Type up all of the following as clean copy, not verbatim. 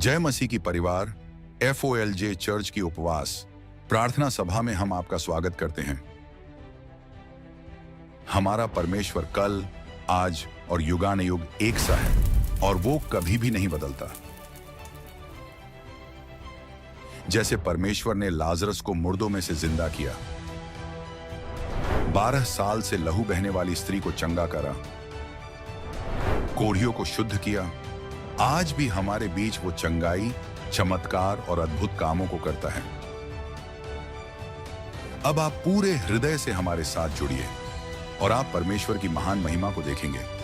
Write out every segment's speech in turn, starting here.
जय मसीह की परिवार FOLJ चर्च की उपवास प्रार्थना सभा में हम आपका स्वागत करते हैं। हमारा परमेश्वर कल, आज और युगानुयुग एक सा है और वो कभी भी नहीं बदलता। जैसे परमेश्वर ने लाजरस को मुर्दों में से जिंदा किया, 12 साल से लहू बहने वाली स्त्री को चंगा करा, कोढ़ियों को शुद्ध किया, आज भी हमारे बीच वो चंगाई, चमत्कार और अद्भुत कामों को करता है। अब आप पूरे हृदय से हमारे साथ जुड़िए और आप परमेश्वर की महान महिमा को देखेंगे।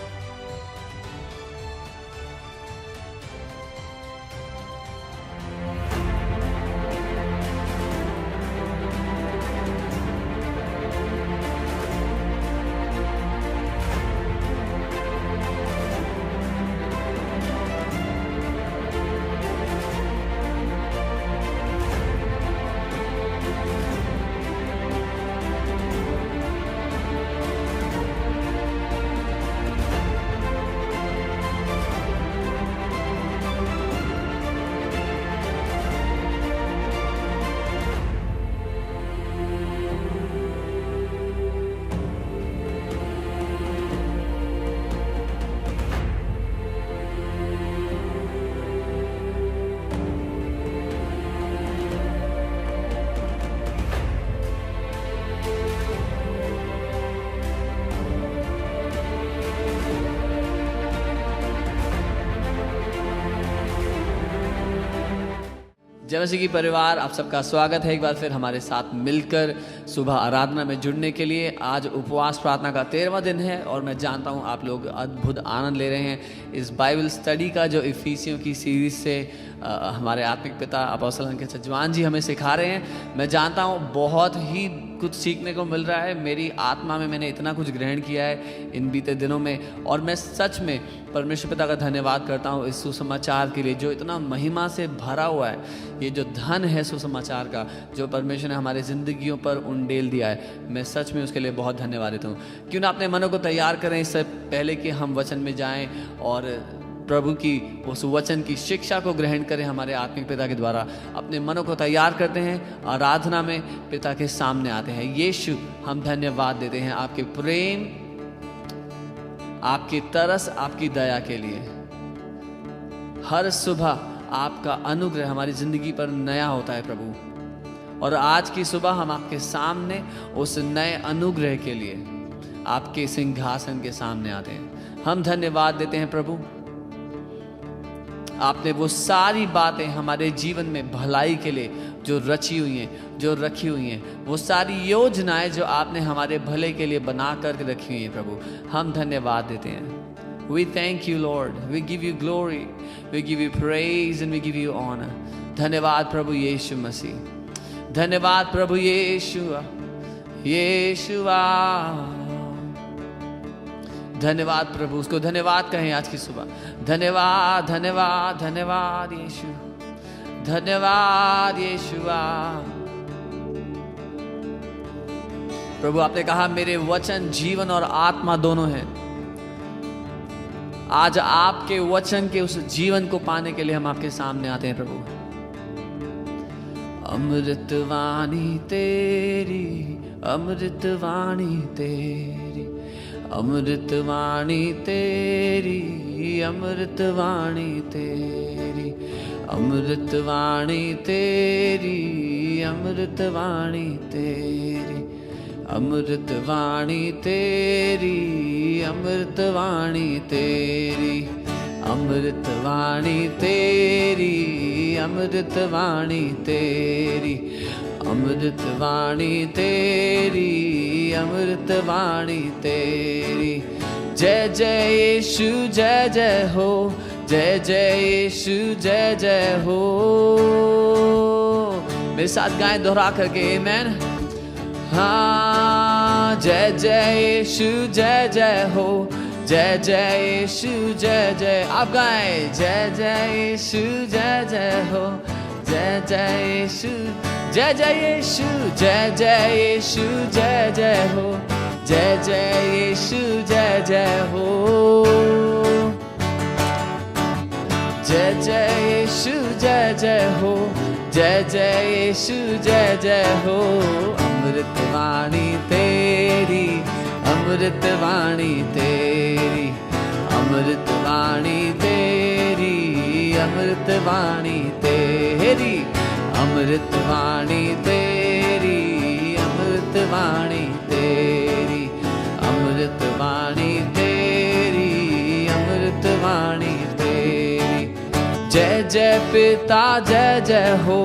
जय मसीह की परिवार, आप सबका स्वागत है एक बार फिर हमारे साथ मिलकर सुबह आराधना में जुड़ने के लिए। आज उपवास प्रार्थना का 13वां दिन है और मैं जानता हूं आप लोग अद्भुत आनंद ले रहे हैं इस बाइबल स्टडी का जो इफिसियों की सीरीज से हमारे आत्मिक पिता अपोस्तल अंकित सजवान जी हमें सिखा रहे हैं। मैं जानता हूं बहुत ही कुछ सीखने को मिल रहा है। मेरी आत्मा में मैंने इतना कुछ ग्रहण किया है इन बीते दिनों में और मैं सच में परमेश्वर पिता का धन्यवाद करता हूँ इस सुसमाचार के लिए जो इतना महिमा से भरा हुआ है। ये जो धन है सुसमाचार का जो परमेश्वर ने हमारे ज़िंदगियों पर उंडेल दिया है, मैं सच में उसके लिए बहुत धन्यवाद देता हूँ। क्यों ना अपने मनों को तैयार करें इससे पहले कि हम वचन में जाएं और प्रभु की उस वचन की शिक्षा को ग्रहण करें। हमारे आत्मिक पिता के द्वारा अपने मनों को तैयार करते हैं, आराधना में पिता के सामने आते हैं। यीशु, हम धन्यवाद देते हैं आपके प्रेम, आपकी तरस, आपकी दया के लिए। हर सुबह आपका अनुग्रह हमारी जिंदगी पर नया होता है प्रभु, और आज की सुबह हम आपके सामने उस नए अनुग्रह के लिए आपके सिंहासन के सामने आते हैं। हम धन्यवाद देते हैं प्रभु, आपने वो सारी बातें हमारे जीवन में भलाई के लिए जो रची हुई हैं, जो रखी हुई हैं, वो सारी योजनाएं जो आपने हमारे भले के लिए बना कर रखी हुई हैं प्रभु, हम धन्यवाद देते हैं। We thank you Lord, we give you glory, we give you praise and we give you honor। धन्यवाद प्रभु यीशु मसीह, धन्यवाद प्रभु यीशुआ, यीशुआ, धन्यवाद प्रभु। उसको धन्यवाद कहें आज की सुबह। धन्यवाद, धन्यवाद, धन्यवाद यीशु, धन्यवाद यीशुआ। प्रभु आपने कहा मेरे वचन जीवन और आत्मा दोनों हैं। आज आपके वचन के उस जीवन को पाने के लिए हम आपके सामने आते हैं प्रभु। अमृतवाणी तेरी, अमृतवाणी तेरी, अमृतवाणी तेरी, अमृतवाणी तेरी, अमृतवाणी तेरी, अमृतवाणी तेरी, अमृतवाणी तेरी, अमृतवाणी तेरी, अमृतवाणी तेरी, अमृतवाणी तेरी, अमृतवाणी तेरी, अमृतवाणी तेरी। जय जय यीशु, जय जय हो, जय जय यीशु, जय जय हो। मेरे साथ गाएं दोहरा करके आमेन। हाँ, जय जय यीशु, जय जय हो, जय जय यीशु, जय जय। आप गाएं जय जय यीशु, जय जय हो, जय जय यीशु, जय जय यीशु, जय जय यीशु, जय जय हो, जय जय यीशु, जय जय हो, जय जय यीशु, जय जय हो, जय जय यीशु जय जय हो। अमृतवाणी तेरी, अमृतवाणी तेरी, अमृतवाणी तेरी, अमृतवाणी तेरी, अमृतवाणी तेरी, अमृतवाणी तेरी, अमृतवाणी तेरी, अमृतवाणी तेरी। जय जय पिता जय जय हो,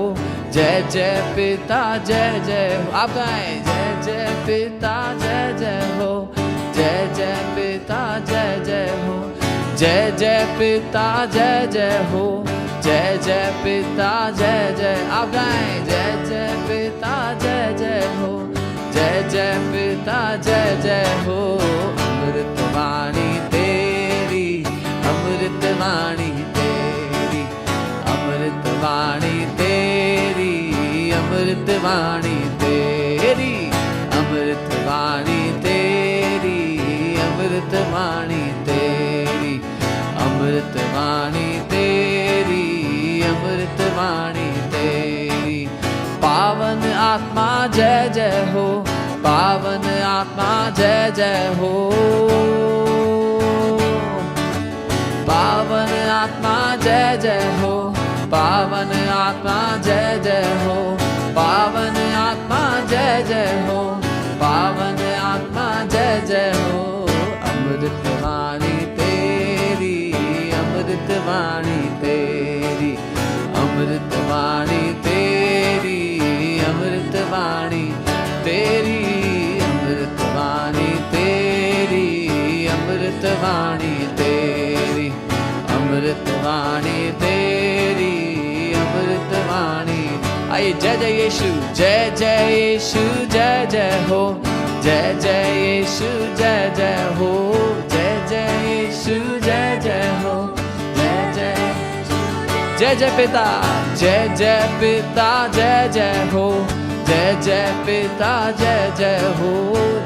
जय जय पिता जय जय हो। आप गाएं, जय जय पिता जय जय हो, जय जय पिता जय जय हो, जय जय पिता जय जय हो, जय जय पिता जय जय। आप गाएं, जय जय पिता जय जय हो, जय जय पिता जय जय हो। अमृतवाणी तेरी, अमृतवाणी तेरी, अमृतवाणी तेरी, अमृतवाणी तेरी, अमृतवाणी तेरी, अमृतवाणी तेरी, अमृतवाणी तेरी, अमृतवाणी तेरी। पावन आत्मा जय जय हो, पावन आत्मा जय जय हो, पावन आत्मा जय जय हो, पावन आत्मा जय जय हो, पावन आत्मा जय जय हो, पावन आत्मा जय जय हो। अमृतवाणी तेरी, अमृतवाणी तेरी, अमृतवाणी तेरी, अमृतवाणी तेरी, अमृतवाणी तेरी, अमृतवाणी तेरी, अमृतवाणी तेरी, अमृतवाणी। आइए, जय जय यीशु, जय जय यीशु जय जय हो, जय जय यीशु जय जय हो, जय जय यीशु जय जय हो, जय जय जय जय पिता, जय जय पिता जय जय हो, जय जय पिता जय जय हो,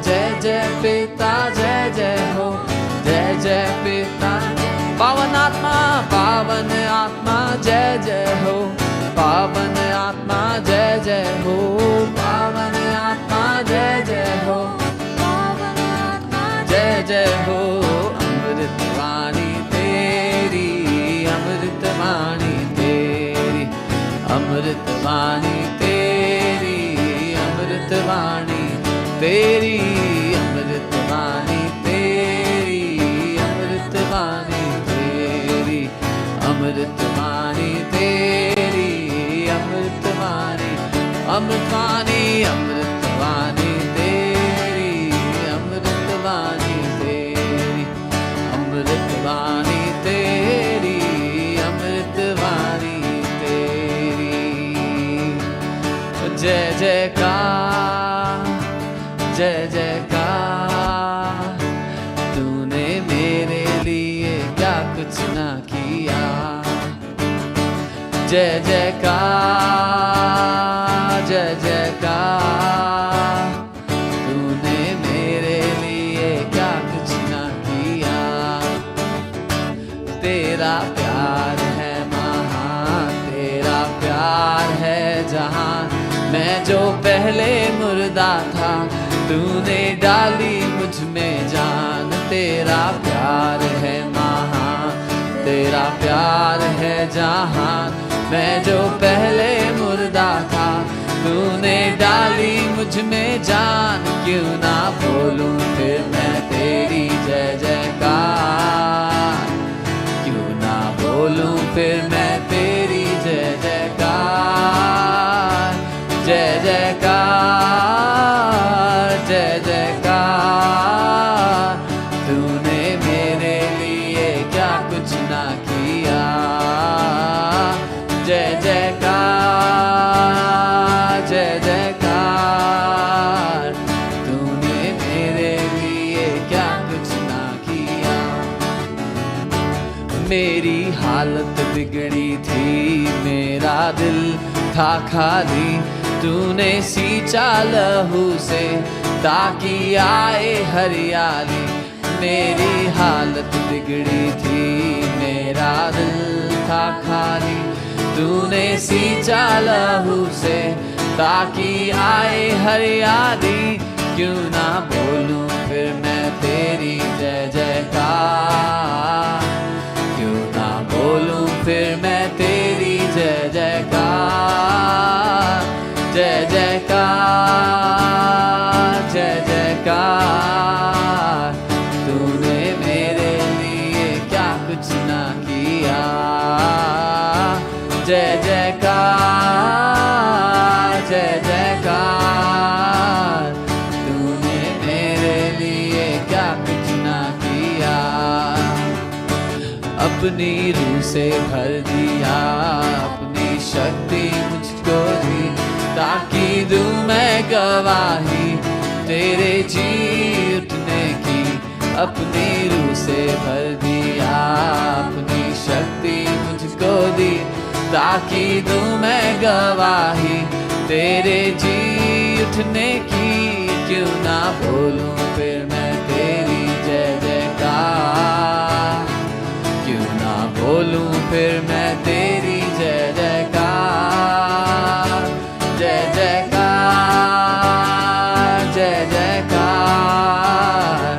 जय जय पिता जय जय हो, जय जय पिता। पावन आत्मा, पावन आत्मा जय जय हो, पावन आत्मा जय जय हो, पावन आत्मा जय जय हो, पावन आत्मा जय जय हो। अमृतवाणी तेरी, अमृतवाणी तेरी, अमृतवाणी तेरी, अमृतवाणी तेरी, अमृतवाणी तेरी, अमृतवाणी तेरी, अमृतवाणी तेरी, अमृतवाणी, अमृतवाणी, अमृतवाणी तेरी, अमृतवाणी तेरी, अमृतवाणी तेरी, अमृतवाणी तेरी। जय जयकार, जय जयकार, तूने मेरे लिए क्या कुछ ना किया। जय जयकार, जय जयकार, तूने मेरे लिए क्या कुछ ना किया। तेरा प्यार है महान, तेरा प्यार है जहान। मैं जो पहले मुर्दा था, तूने डाली मुझ में जान। तेरा प्यार है महान, तेरा प्यार है जहान। मैं जो पहले मुर्दा था, तूने डाली मुझ में जान। क्यों ना बोलूं फिर मैं तेरी जय जयकार, क्यों ना बोलूं फिर मैं तेरी जय जयकार। जय जयकार, जय जयकार, तूने मेरे लिए क्या कुछ ना किया। जय जयकार, जय जयकार, तूने मेरे लिए क्या कुछ ना किया। मेरी हालत बिगड़ी थी, मेरा दिल था खाली। तूने सींचा लहू से ताकि आए हरियाली। मेरी हालत बिगड़ी थी, मेरा दिल था खाली। तूने सींचा लहू से ताकि आए हरियाली। क्यों ना बोलूं फिर मैं तेरी जय जयकार, क्यों ना बोलूं फिर मैं तेरी जय जयकार। जय जयकार जय जयकार, तूने मेरे लिए क्या कुछ ना किया। जय जयकार जय जयकार, तूने मेरे लिए क्या कुछ ना किया। अपनी रूह से भर दिया, अपनी शक्ति मुझको दी ताकि दूं मैं गवाही तेरे जी उठने की। अपनी रूह से भर दिया, अपनी शक्ति मुझको दी ताकि दूं मैं गवाही तेरे जी उठने की। क्यों ना बोलूं फिर मैं तेरी जय जयकार, क्यों ना बोलूं फिर मैं तेरी जय जयकार। जय जयकार जय जयकार,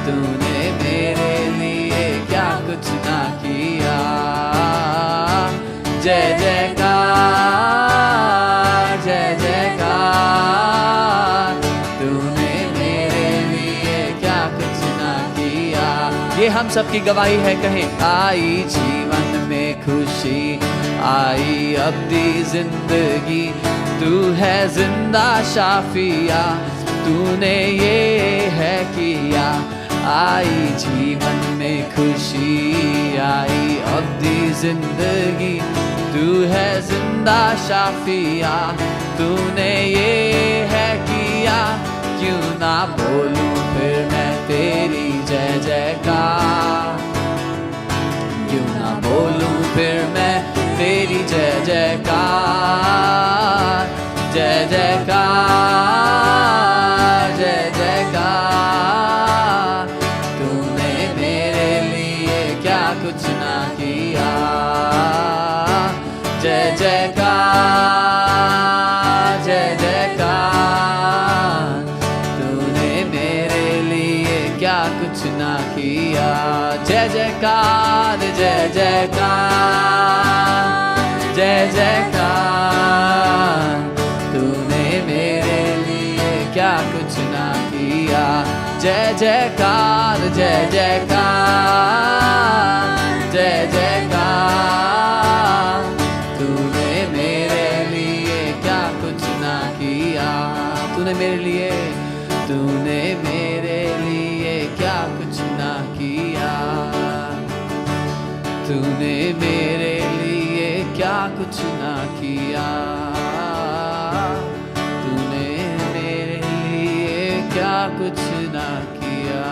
तूने मेरे लिए क्या कुछ ना किया। जय जयकार जय जयकार, तूने मेरे लिए क्या कुछ ना किया। ये हम सबकी गवाही है, कहें आई जीवन में खुशी, आई अब्दी जिंदगी, तू है जिंदा शाफिया, तूने ये है किया। आई जीवन में खुशी, आई अब्दी जिंदगी, तू है जिंदा शाफिया, तूने ये है किया। क्यों ना बोलूं फिर मैं तेरी जय जयकार, क्यों ना बोलूं फिर मैं तेरी जय जयकार। जय जयकार जय जयकार, तूने मेरे लिए क्या कुछ ना किया। जय जयकार जय जयकार, तूने मेरे लिए क्या कुछ ना किया। जय जयकार जय जयकार जय जयकार, तूने मेरे लिए क्या कुछ ना किया। जय जयकार जय जयकार जय जयकार, तूने मेरे लिए क्या कुछ ना किया। तूने मेरे लिए, तूने मेरे लिए क्या कुछ ना किया। तूने मेरे लिए क्या कुछ ना किया। तूने मेरे लिए क्या कुछ ना किया।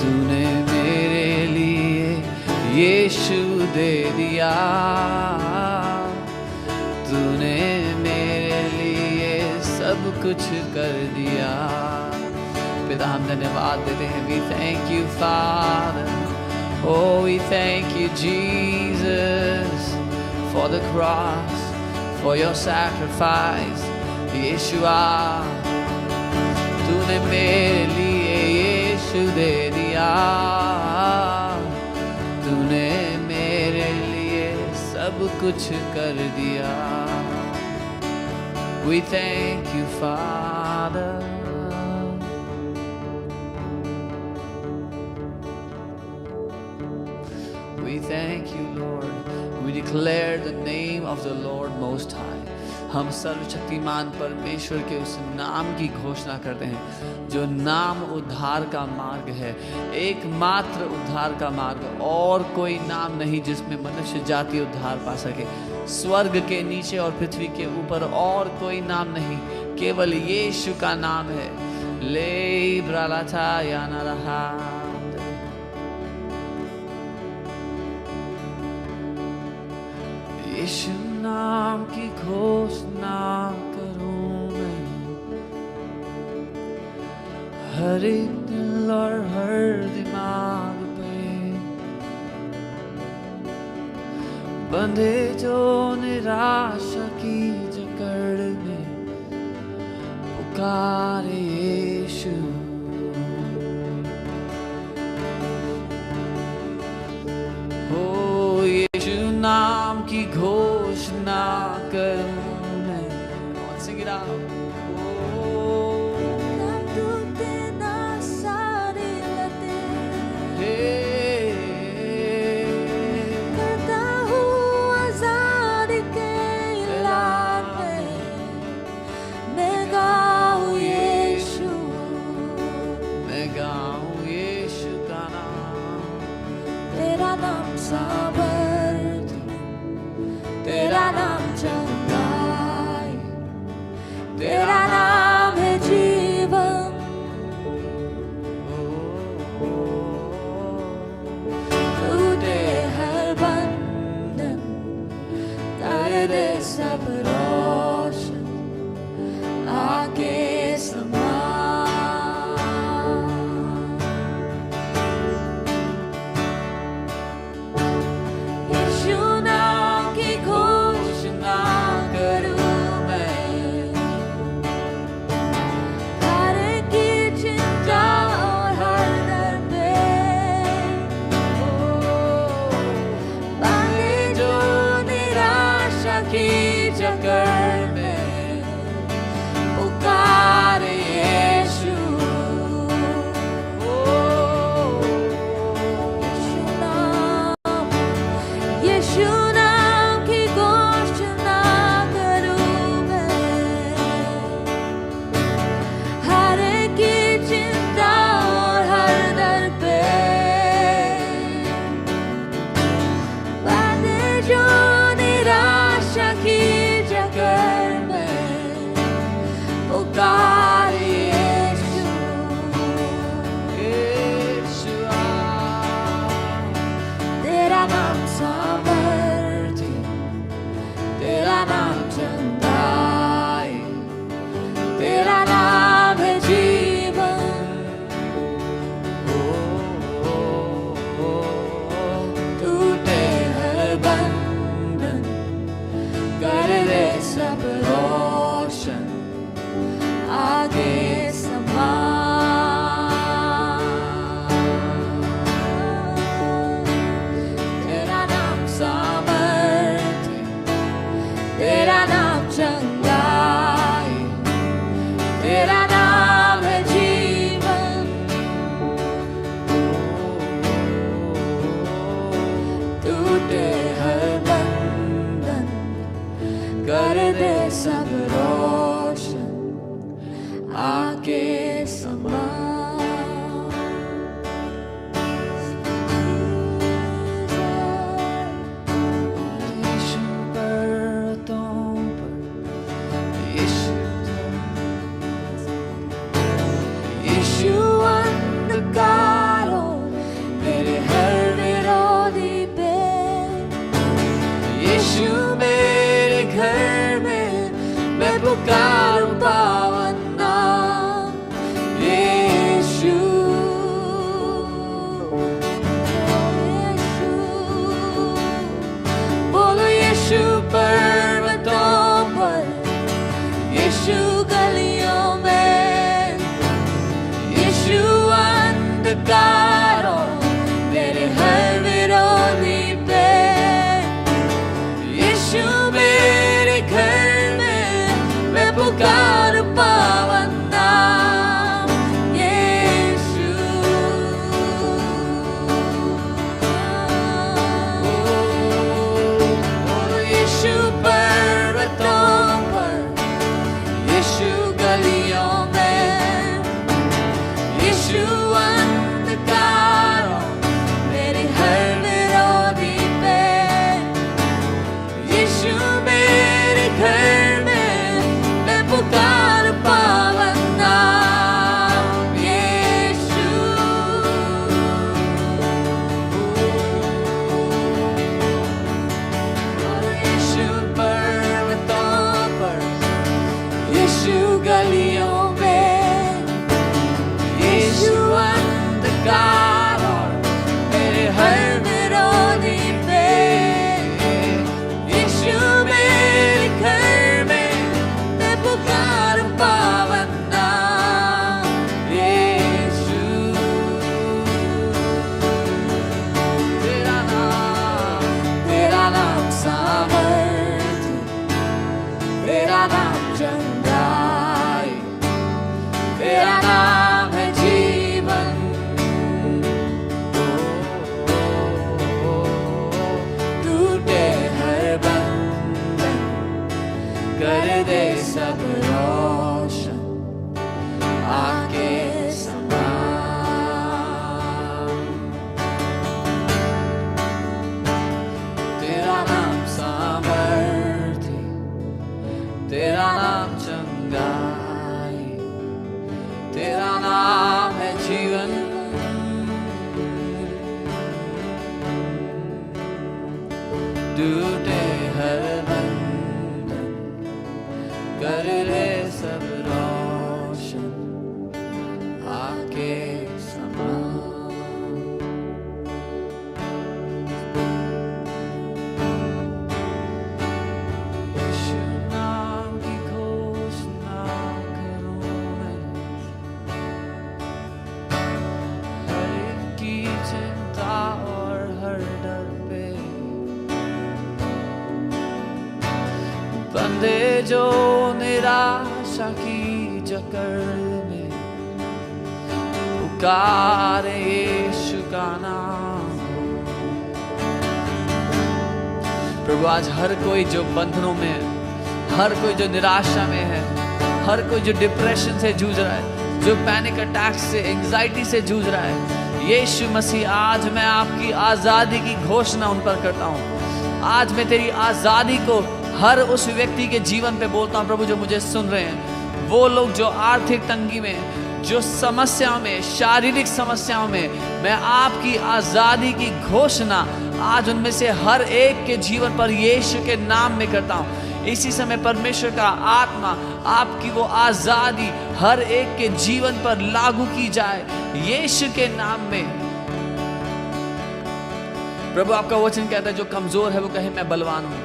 तूने मेरे लिए यीशु दे दिया। तूने मेरे लिए सब कुछ कर दिया। पिता हम धन्यवाद देते हैं। We thank you Father. Oh, we thank you Jesus for the cross, for your sacrifice. Yeshua, तूने मेरे लिए यीशु दे दिया। तूने मेरे लिए सब कुछ कर दिया। We thank you Father. We thank you Lord. We declare the name of the Lord Most High. हम सर्वशक्तिमान परमेश्वर के उस नाम की घोषणा करते हैं जो नाम उद्धार का मार्ग है, एकमात्र उद्धार का मार्ग, और कोई नाम नहीं जिसमें मनुष्य जाति उद्धार पा सके। स्वर्ग के नीचे और पृथ्वी के ऊपर और कोई नाम नहीं, केवल यीशु का नाम है। ले ब्रालाथा या ना रहा। यीशु नाम की घोषणा करूं मैं हर एक दिल और हर दिमाग पे। बंधे जो निराशा की जकड़ में, पुकारे यीशु। हो यीशु नाम की घोषणा करूं मैं। Sing it out. तेरा नाम चंगाई, तेरा नाम है जीवन। टूटे हर बंधन, कर दे सब रोशन, आके समा। सब रोशन आके समा। यीशु पर्वतों पर, यीशु अंधकारों मेरे हर विरोधी पे, यीशु मेरे घर में मैं पुकारूं पावन नाम यीशु। बोलो यीशु पर्वतों पर, यीशु गलियों में, यीशु अंधकारों मेरे हर विरोधी पे, यीशु मेरे घर में मैं पुकार चंगाई, तेरा नाम है जीवन। टूटे हर बंधन, कर दे सब रोशन, आके समा। तेरा नाम सामर्थ्य, तेरा नाम चंगाई, तेरा नाम है जीवन। टूटे हर बंधन, कर ले सब रोशन, आके समा। यीशु नाम की घोषणा करूं मैं, हर एक की चिंता और हर डर पे। बंदे जो निराशा की जकड़ में पुकारे यीशु का नाम। प्रभु आज हर कोई जो बंधनों में है, हर कोई जो निराशा में है, हर कोई जो डिप्रेशन से जूझ रहा है, जो पैनिक अटैक से, एंजाइटी से जूझ रहा है, यीशु मसीह आज मैं आपकी आजादी की घोषणा उन पर करता हूँ। आज मैं तेरी आजादी को हर उस व्यक्ति के जीवन पे बोलता हूँ प्रभु जो मुझे सुन रहे हैं। वो लोग जो आर्थिक तंगी में, जो समस्याओं में, शारीरिक समस्याओं में, मैं आपकी आजादी की घोषणा आज उनमें से हर एक के जीवन पर यीशु के नाम में करता हूँ। इसी समय परमेश्वर का आत्मा, आपकी वो आजादी हर एक के जीवन पर लागू की जाए यीशु के नाम में। प्रभु आपका वचन कहता है जो कमजोर है वो कहे मैं बलवान हूं,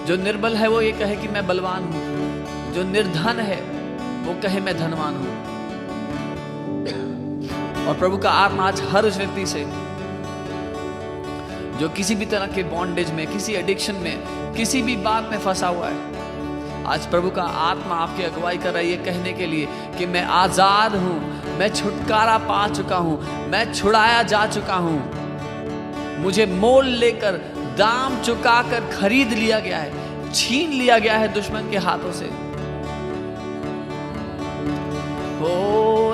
जो निर्बल है वो ये कहे कि मैं बलवान हूं, जो निर्धन है वो कहे मैं धनवान हूं। और प्रभु का आत्मा आज हर उस व्यक्ति से जो किसी भी तरह के बॉन्डेज में, किसी एडिक्शन में, किसी भी बात में फंसा हुआ है, आज प्रभु का आत्मा आपकी अगुवाई कर रहा है ये कहने के लिए कि मैं आजाद हूं, मैं छुटकारा पा चुका हूं, मैं छुड़ाया जा चुका हूं, मुझे मोल लेकर, दाम चुकाकर खरीद लिया गया है, छीन लिया गया है दुश्मन के हाथों से। हो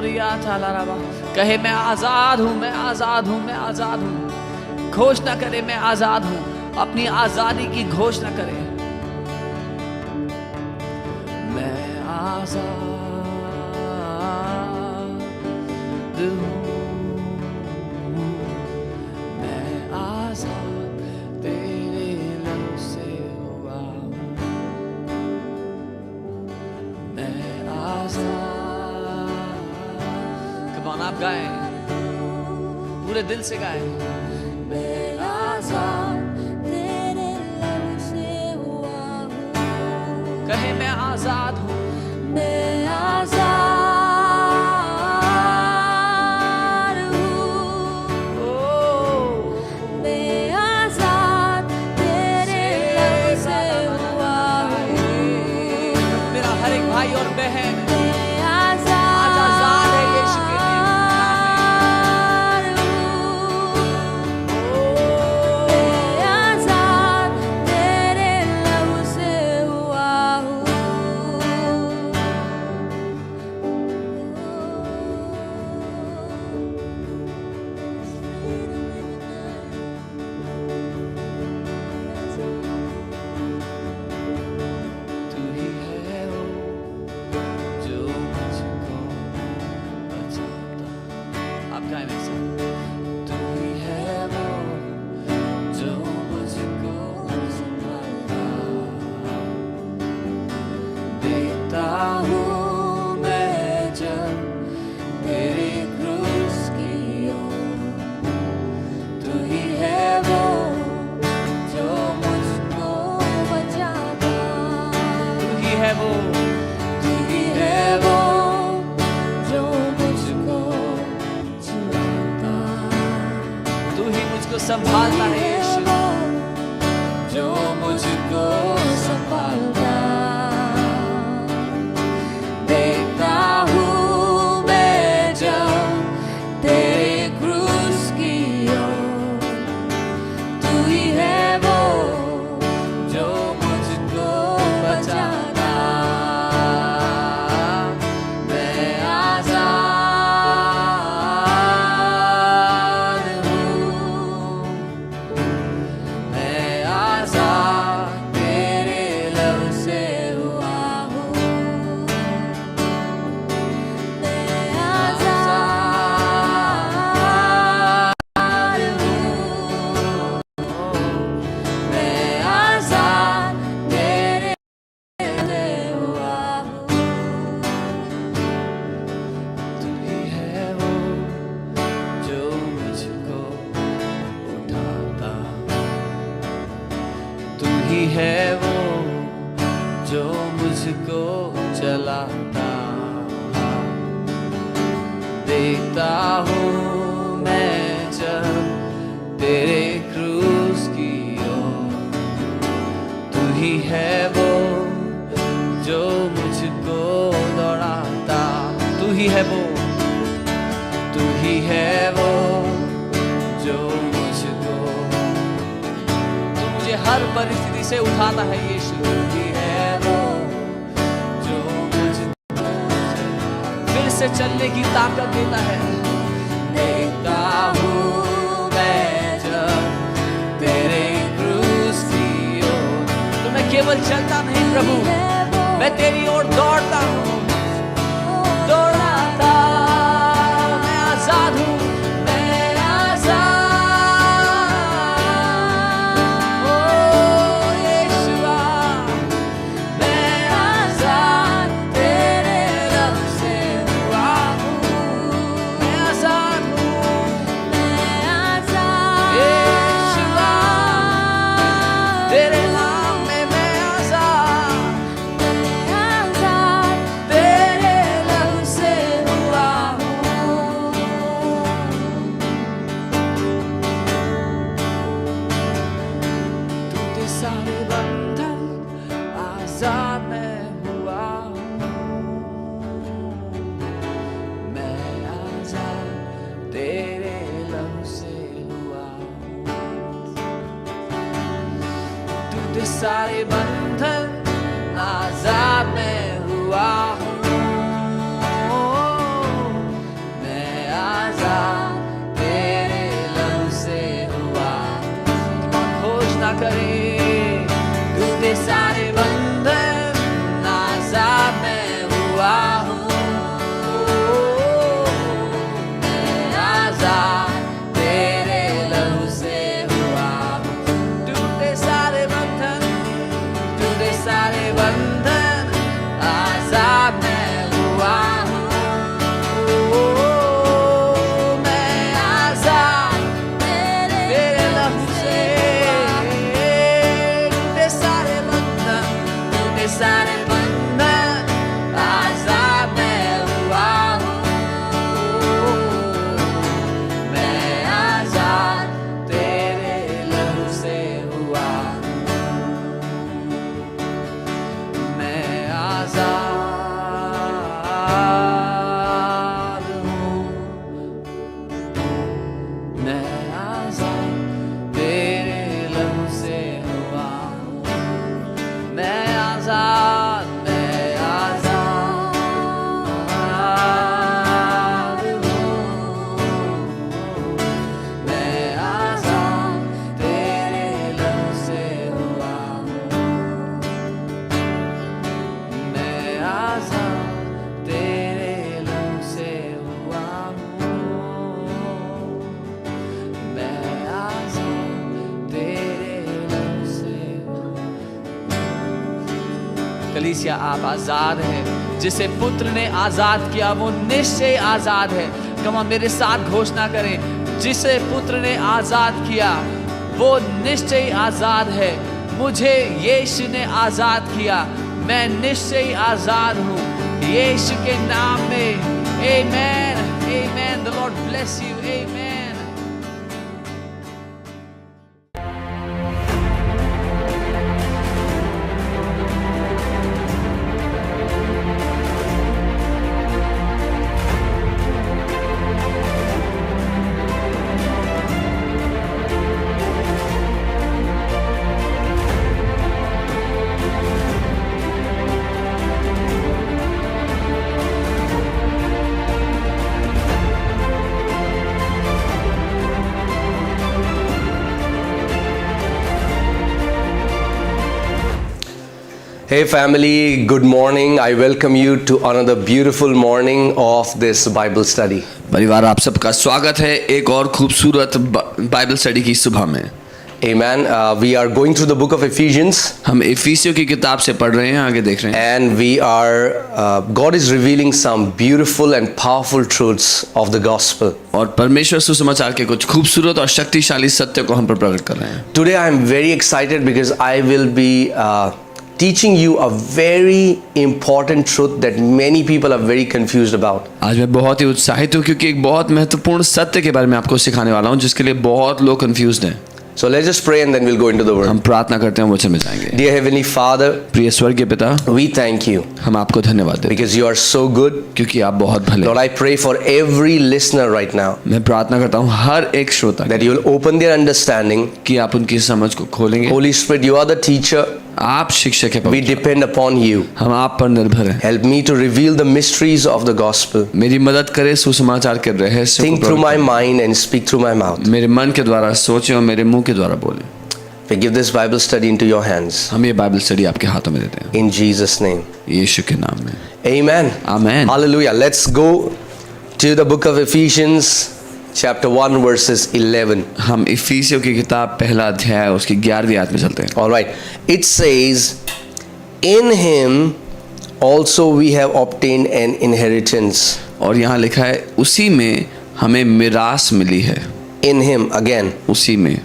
रिया था लाराबा, कहे मैं आजाद हूं, मैं आजाद हूं, मैं आजाद हूं। घोषणा करे मैं आजाद हूं, अपनी आजादी की घोषणा करे। मैं आजाद हूं, मैं आजाद तेरे लहू से हुआ हूं, मैं आजाद। कम ऑन आप गाएं, पूरे दिल से गाएं। मैं आजाद तेरे लहू से हुआ हूँ, कहे मैं आजाद हूं, मैं आजाद हूँ, मैं आजाद तेरे लहू से हुआ हूँ। मेरा हर एक भाई और बहन मैं आज आजाद है यीशु के नाम में। मैं आजाद तेरे लहू से हुआ हूँ। तू ही है वो जो मुझको बचाता। आप गाएं मेरे साथ। तू ही है वो जो मुझको संभालता, देता हूँ मैं जब तेरी क्रूस की ओर। तू ही है वो जो मुझको बचाता, तू ही है वो तू ही है वो जो मुझको छुड़ाता, तू ही मुझको संभालता है यीशु। जो मुझको ही है वो जो मुझको चलाता। देखता हूँ मैं जब तेरे क्रूस की ओर, तू ही है वो जो मुझको दौड़ाता। तू ही है वो, तू ही है वो जो मुझको, तू मुझे हर परिस्थिति से उठाता है यीशु। तू ही है वो जो मुझको फिर से चलने की ताकत देता है। देखता हूँ मैं जब तेरे क्रूस की ओर, तो मैं केवल चलता नहीं प्रभु, मैं तेरी ओर दौड़ता हूँ, दौड़ाता। मैं आजाद हूँ, मैं आजाद। ओ यीशुआ, मैं आजाद तेरे रब से हुआ हूँ। मैं आजाद हूँ, मैं आजाद यीशुआ, तेरे नाम में मैं आजाद। तेरे लहू से हुआ हूँ। टूटे सारे बंधन, आजाद मैं हुआ हूँ। मैं आजाद तेरे लहू से हुआ हूँ। टूटे सारे बंधन, आजाद मैं हुआ हूँ। मैं आजाद तेरे लहू से हुआ हूँ। घोषणा करें, टूटे सारे बंधन, आजाद मैं हुआ हूँ। मैं आजाद तेरे लहू से हुआ हूँ। टूटे सारे बंधन, टूटे सारे बंधन, आजाद मैं हुआ हूँ। मैं आजाद तेरे लहू से। टूटे सारे बंधन, टूटे सारे बंधन, आजाद मैं हुआ हूँ। मैं आजाद तेरे लहू से हुआ हूँ। मैं आजाद हूँ। मैं आजाद तेरे लहू से हुआ हूँ। मैं आजाद, मैं आजाद हूँ। मैं आजाद तेरे लहू से हुआ हूँ। मैं आजाद तेरे लहू से हुआ हूँ। मैं आजाद तेरे लहू से हुआ हूँ। कलीसिया, आप आजाद हैं। जिसे पुत्र ने आजाद किया वो निश्चय आजाद है। कमा मेरे साथ घोषणा करें, जिसे पुत्र ने आजाद किया वो निश्चय आजाद है। मुझे यीशु ने आजाद किया, मैं निश्चय आजाद हूँ यीशु के नाम में। Amen, amen. The Lord bless you. Amen. Hey family, good morning. I welcome you to another beautiful morning of this Bible study. परिवार, आप सबका स्वागत है एक और खूबसूरत बाइबल स्टडी की सुबह में। Amen. We are going through the book of Ephesians, हम इफिसियों की किताब से पढ़ रहे हैं, आगे देख रहे हैं, and we are God is revealing some beautiful and powerful truths of the gospel. और परमेश्वर सुसमाचार के कुछ खूबसूरत और शक्तिशाली सत्य को हम पर प्रकट कर रहे हैं। Today I am very excited because I will be teaching you a very important truth that many people are very confused about. आज मैं बहुत ही उत्साहित हूँ क्योंकि एक बहुत महत्वपूर्ण सत्य के बारे में आपको सिखाने वाला हूँ जिसके लिए बहुत लोग कंफ्यूज्ड हैं। So let's just pray and then we'll go into the word. हम प्रार्थना करते हैं, वचन में जाएंगे। Dear Heavenly Father, प्रिय स्वर्गीय पिता, we thank you हम आपको धन्यवाद देते हैं because you are so good. क्योंकि आप बहुत भले Lord, हैं। I pray for every listener right now मैं प्रार्थना करता हूँ हर एक श्रोता that you will open their understanding. कि आप उनकी समझ को खोलेंगे। Holy Spirit, you are the teacher. आप शिक्षक हैं We पवित्र। depend upon you. हम आप पर निर्भर हैं। Help me to reveal the mysteries of the gospel. मेरी मदद करे सुसमाचार के रहस्य Think को through my प्रकट mind and speak through my mouth. करें। मेरे मन के द्वारा सोचें और मेरे मुंह के द्वारा बोलें। We give this Bible study into your hands. हम ये बाइबल स्टडी आपके हाथों में देते हैं In Jesus' name. यीशु के नाम में, Amen. Amen. Hallelujah. Let's go to the book of Ephesians, chapter 1, verses 11. हम इफिसियों की किताब पहला अध्याय उसकी 11वीं आयत में चलते हैं। All right. It says, in him also we have obtained an inheritance. और यहाँ लिखा है उसी में हमें मिरास मिली है। In him, again. उसी में,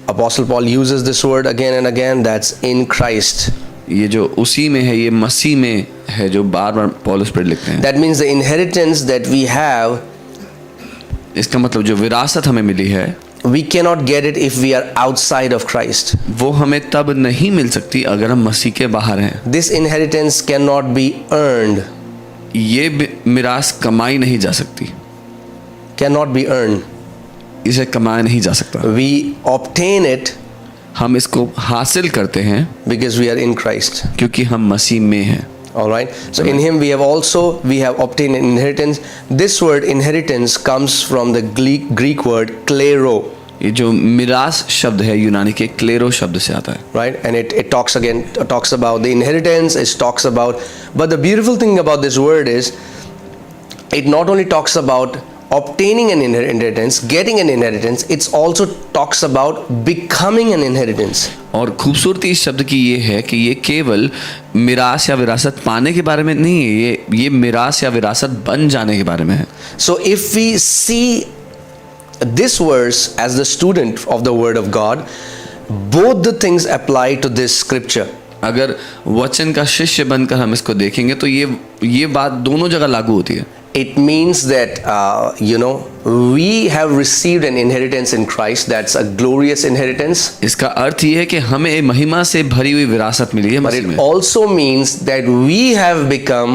Apostle Paul uses this word again and again. That's in Christ. ये जो उसी में है ये मसीह में है जो बार बार पौलुस प्रेरित लिखते हैं। That means the inheritance that we have, इसका मतलब जो विरासत हमें मिली है we cannot get it if we are outside of Christ. वो हमें तब नहीं मिल सकती अगर हम मसीह के बाहर हैं। This inheritance cannot be earned. ये मिरास कमाई नहीं जा सकती, Cannot be earned. इसे कमाया नहीं जा सकता। We obtain it हम इसको हासिल करते हैं because we are in Christ. क्योंकि हम मसीह में हैं। All right. So in him we have obtained an inheritance. This word inheritance comes from the Greek word klero. ये जो मिरास शब्द है यूनानी के क्लेरो शब्द से आता है। Right, and it talks about the inheritance. It talks about, but the beautiful thing about this word is, it not only talks about obtaining an inheritance, getting an inheritance. It also talks about becoming an inheritance. और खूबसूरती इस शब्द की ये है कि ये केवल मिरास या विरासत पाने के बारे में नहीं है, ये मिरास या विरासत बन जाने के बारे में है। So if we see this verse as the student of the word of God, both the things apply to this scripture. अगर वचन का शिष्य बनकर हम इसको देखेंगे तो ये बात दोनों जगह लागू होती है। It means that we have received an inheritance in Christ. That's a glorious inheritance. इसका अर्थ ये है कि हमें महिमा से भरी हुई विरासत मिली है But मसीह it में। also means that we have become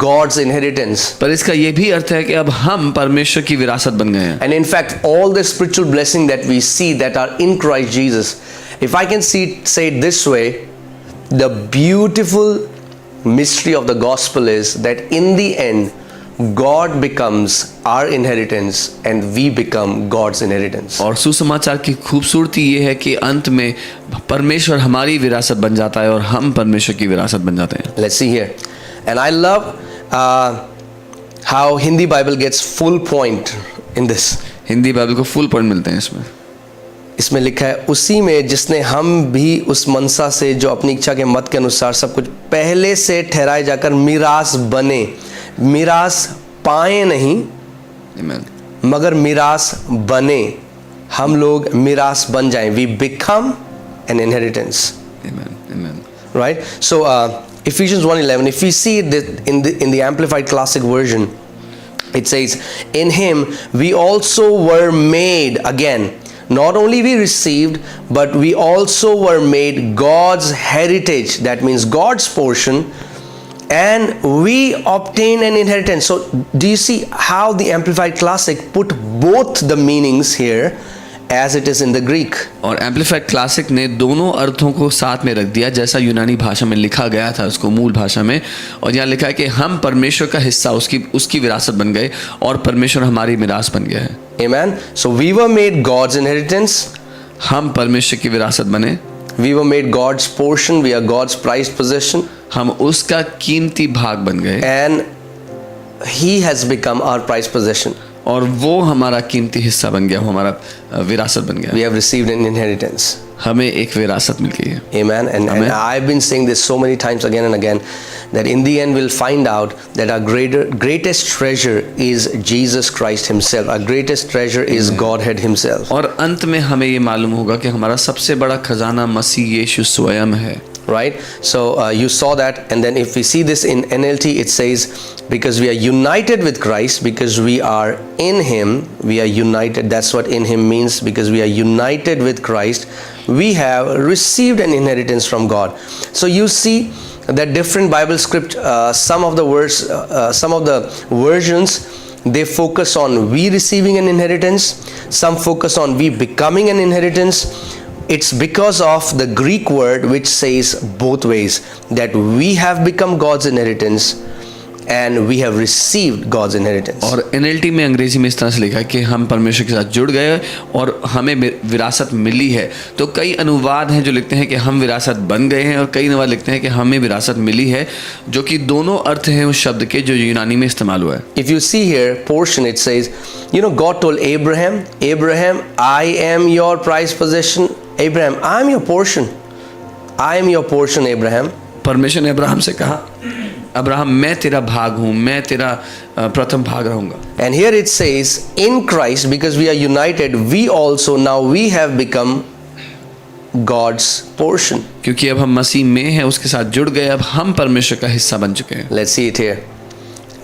God's inheritance. पर इसका ये भी अर्थ है कि अब हम परमेश्वर की विरासत बन गए हैं। And in fact, all the spiritual blessing that we see that are in Christ Jesus, if I can say it this way, the beautiful mystery of the gospel is that in the end, God becomes our inheritance and we become God's inheritance. और सुसमाचार की खूबसूरती ये है कि अंत में परमेश्वर हमारी विरासत बन जाता है और हम परमेश्वर की विरासत बन जाते हैं। Let's see here. And I love how Hindi Bible gets full point in this. Hindi Bible को फुल पॉइंट मिलते हैं इसमें। इसमें लिखा है उसी में जिसने हम भी उस मनसा से जो अपनी इच्छा के मत के अनुसार सब कुछ पहले से ठहराए जाकर मिरास बने, मिरास पाए नहीं Amen. मगर मिरास बने, हम लोग मिरास बन जाएं. We become an inheritance. Amen. Amen. Right? So Ephesians 1:11, if we see it in the Amplified Classic Version, it says, in him we also were made, again, not only we received, but we also were made God's heritage. That means God's portion, and we obtain an inheritance. So do you see how the Amplified Classic put both the meanings here as it is in the Greek? और amplified classic ने दोनों अर्थों को साथ में रख दिया जैसा यूनानी भाषा में लिखा गया था उसको मूल भाषा में। और यहाँ लिखा है कि हम परमेश्वर का हिस्सा उसकी विरासत बन गए और परमेश्वर हमारी मिरास बन गया है। Amen. So we were made God's inheritance. हम परमेश्वर की विरासत बने। We were made God's portion. We are God's prized possession. हम उसका कीमती भाग बन गए And He has become our prized possession. और वो हमारा कीमती हिस्सा बन गया, वो हमारा विरासत बन गया। We have received an inheritance. हमें एक विरासत मिल गई है। Amen. And Amen. I've been saying this so many times again and again, that in the end we'll find out that our greatest treasure is Jesus Christ himself. Our greatest treasure is Godhead himself. और अंत में हमें ये मालूम होगा कि हमारा सबसे बड़ा खजाना मसीह यीशु स्वयं है। Right? So you saw that, and then if we see this in NLT, it says, because we are united with Christ, because we are in him, we are united. That's what in him means, because we are united with Christ, we have received an inheritance from God. So you see that different Bible script, some of the words, some of the versions, they focus on we receiving an inheritance, some focus on we becoming an inheritance. It's because of the Greek word which says both ways, that we have become God's inheritance and we have received God's inheritance. और NLT में अंग्रेजी में इस तरह से लिखा है कि हम परमेश्वर के साथ जुड़ गए और हमें विरासत मिली है। तो कई अनुवाद हैं जो लिखते हैं कि हम विरासत बन गए हैं, और कई अनुवाद लिखते हैं कि हमें विरासत मिली है, जो कि दोनों अर्थ हैं उस शब्द के जो यूनानी में इस्तेमाल हुआ है। If you see here portion, it says, you know, God told Abraham, I am your prized possession. Abraham, I am your portion. I am your portion, Abraham. परमेश्वर ने अब्राहम से कहा, अब्राहम मैं तेरा भाग हूँ, मैं तेरा प्रथम भाग रहूँगा। And here it says, in Christ, because we are united, we also now we have become God's portion. क्योंकि अब हम मसीह में हैं, उसके साथ जुड़ गए, अब हम परमेश्वर का हिस्सा बन चुके हैं। Let's see it here.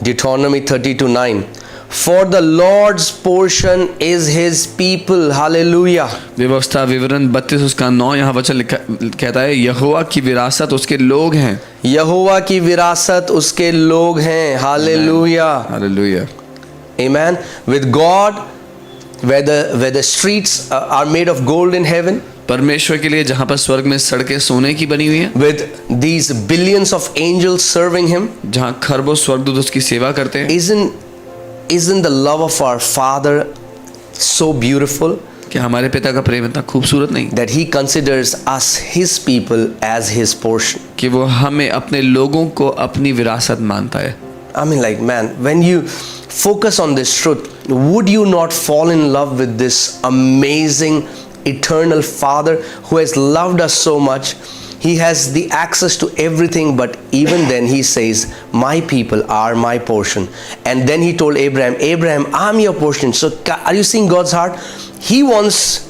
Deuteronomy 32:9. For the Lord's portion is his people. Hallelujah. व्यवस्था विवरण 32 उसका 9 यहाँ वचन कहता है, यहोवा की विरासत उसके लोग हैं। यहोवा की विरासत उसके लोग हैं। Hallelujah. Hallelujah. Amen. With God, where the streets are made of gold in heaven. परमेश्वर के लिए जहाँ पर स्वर्ग में सड़कें सोने की बनी हुई हैं, With these billions of angels serving him. जहाँ खरबों स्वर्गदूत उसकी सेवा करते हैं। Isn't the love of our Father so beautiful? कि हमारे पिता का प्रेम इतना खूबसूरत नहीं, That he considers us his people as his portion. कि वो हमें अपने लोगों को अपनी विरासत मानता है। I mean, like, man, when you focus on this truth, would you not fall in love with this amazing eternal Father who has loved us so much? He has the access to everything, but even then he says, my people are my portion. And then he told Abraham, I'm your portion. So are you seeing God's heart? He wants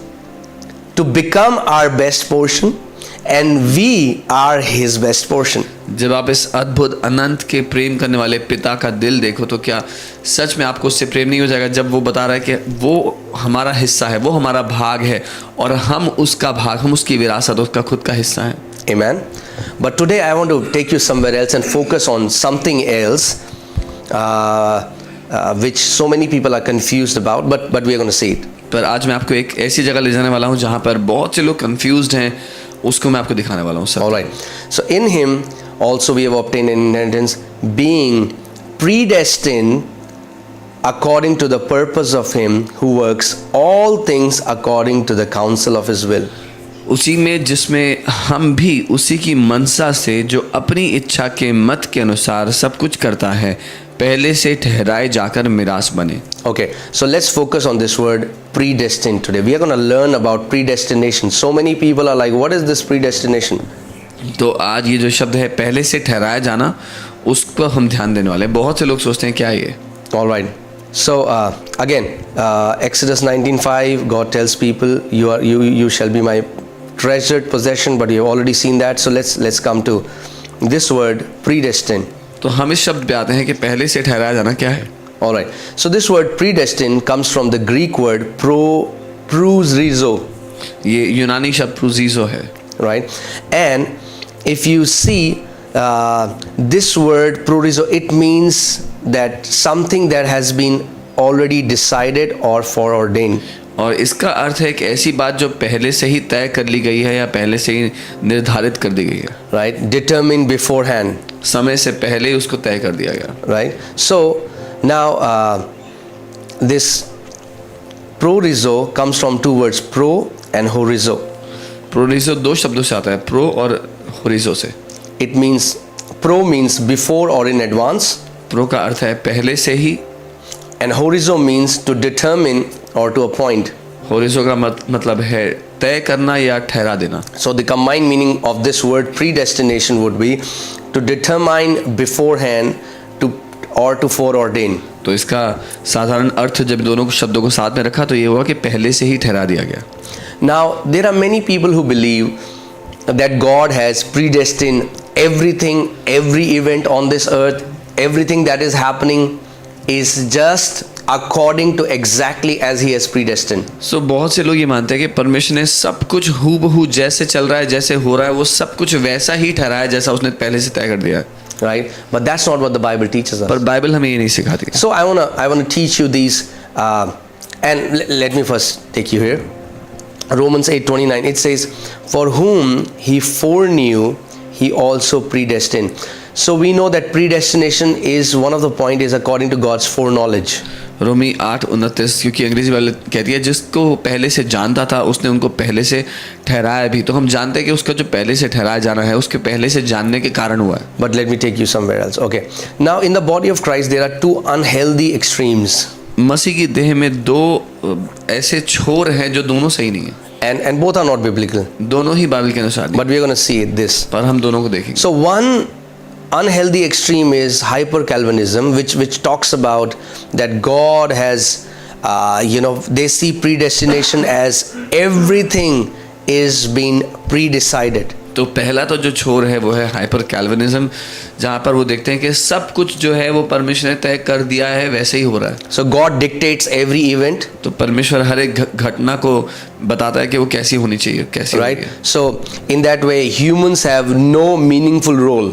to become our best portion, and we are his best portion. जब आप इस अद्भुत अनंत के प्रेम करने वाले पिता का दिल देखो, तो क्या सच में आपको उससे प्रेम नहीं हो जाएगा जब वो बता रहा है कि वो हमारा हिस्सा है, वो हमारा भाग है, और हम उसका भाग, हम उसकी विरासत, उसका खुद का हिस्सा है। Amen. But today I want to take you somewhere else and focus on something else, which so many people are confused about, but we are going to see it. पर आज मैं आपको एक ऐसी जगह ले जाने वाला हूँ जहाँ पर बहुत से लोग कंफ्यूज्ड हैं, उसको मैं आपको दिखाने वाला हूँ sir. All right. So in him also we have obtained an inheritance, being predestined according to the purpose of him who works all things according to the counsel of his will. उसी में जिसमें हम भी उसी की मनसा से जो अपनी इच्छा के मत के अनुसार सब कुछ करता है, पहले से ठहराए जाकर मिरास बने। Okay, so let's focus on this word predestined today. We are going to learn about predestination. So many people are like, what is this predestination? तो आज ये जो शब्द है पहले से ठहराया जाना, उस पर हम ध्यान देने वाले हैं। बहुत से लोग सोचते हैं क्या ये। All right. So again, Exodus 19:5, God tells people, you shall be my treasured possession, but you have already seen that. So let's come to this word predestined. तो हम इस शब्द पे आते हैं कि पहले से ठहराया जाना क्या है। All right. So this word predestined comes from the Greek word prusrizo. ये यूनानी शब्द प्रूजिzo है। Right. And if you see this word prurizo, it means that something that has been already decided or foreordained. और इसका अर्थ है कि ऐसी बात जो पहले से ही तय कर ली गई है या पहले से ही निर्धारित कर दी गई है। Right. Determined beforehand. समय से पहले ही उसको तय कर दिया गया। Right. So now this prorizo comes from two words, pro and horizo. प्रोरिजो दो शब्दों से आता है, प्रो और होरिजो से। It means pro means before or in advance, pro का अर्थ है पहले से ही, And horizo means to determine or to appoint. होरिज़ो का मतलब है तय करना या ठहरा देना. So the combined meaning of this word predestination would be to determine beforehand or to foreordain. तो इसका साधारण अर्थ जब दोनों शब्दों को साथ में रखा तो ये हुआ कि पहले से ही ठहरा दिया गया. Now there are many people who believe that God has predestined everything, every event on this earth, everything that is happening is just according to exactly as he has predestined. So बहुत से लोग ये मानते हैं कि परमेश्वर ने सब कुछ हूबहू जैसे चल रहा है, जैसे हो रहा है, वो सब कुछ वैसा ही ठहराया जैसा उसने पहले से तय कर दिया है. Right? But that's not what the Bible teaches us. पर बाइबल हमें ये नहीं सिखाती. So I wanna teach you these, and let me first take you here. Romans 8:29, it says, "For whom he foreknew, he also predestined." So we know that predestination is one of the point is according to God's foreknowledge. रोमी 8:29, क्योंकि अंग्रेजी वाले कहती है जिसको पहले से जानता था उसने उनको पहले से ठहराया भी. तो हम जानते हैं कि उसका जो पहले से ठहराया जाना है उसके पहले से जानने के कारण हुआ है. But let me take you somewhere else. Okay. Now in the body of Christ there are two unhealthy extremes. मसीह की देह में दो ऐसे छोर हैं जो दोनों सही नहीं है. And both are not biblical. दोनों ही बाइबल के अनुसार नहीं. But we are going to see this. पर हम दोनों को देखेंगे. So one unhealthy extreme is hyper Calvinism, which talks about that God has, they see predestination as everything is being pre-decided. तो पहला तो जो छोर है वो है हाइपर कैल्विनिज्म, जहाँ पर वो देखते हैं कि सब कुछ जो है वो परमेश्वर ने तय कर दिया है वैसे ही हो रहा है. So God dictates every event. तो परमेश्वर हर एक घटना को बताता है कि वो कैसी होनी चाहिए, कैसी right? So in that way humans have no meaningful role.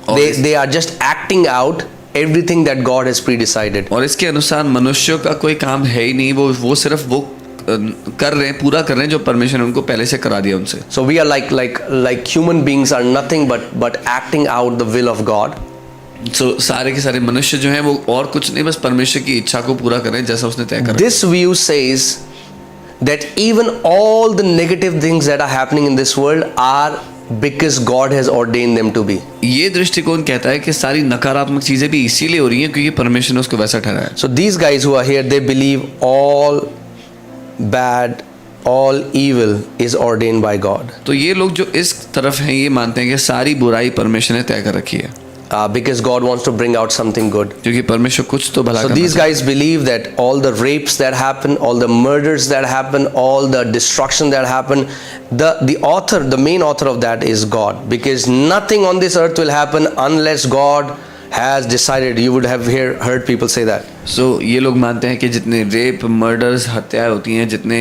They are just acting out everything that God has pre-decided. और इसके अनुसार मनुष्यों का कोई काम है ही नहीं. वो सिर्फ वो कर रहे हैं, पूरा कर रहे हैं जो परमेश्वर ने उनको पहले से करा दिया उनसे. So we are like human beings are nothing but acting out the will of God. So सारे के सारे मनुष्य जो हैं वो और कुछ नहीं, बस परमेश्वर की इच्छा को पूरा कर रहे हैं जैसा उसने तय करा. This view says that even all the negative things that are happening in this world are because God has ordained them to be. ये दृष्टिकोण कहता है कि सारी नकारात्मक चीजें भी इसीलिए हो रही हैं क्योंकि परमेश्वर ने उसको वैसा ठहराया. So these guys who are here, they believe all bad, all evil is ordained by God. तो ये लोग जो इस तरफ हैं ये मानते हैं कि सारी बुराई परमेश्वर ने तय कर रखी है. Because God wants to bring out something good. क्योंकि परमेश्वर कुछ तो भला So करना these guys believe that all the rapes that happen, all the murders that happen, all the destruction that happen, the main author of that is God. Because nothing on this earth will happen unless God has decided. You would have heard people say that. So ये लोग मानते हैं कि जितने rape, murders, हत्याएं होती हैं, जितने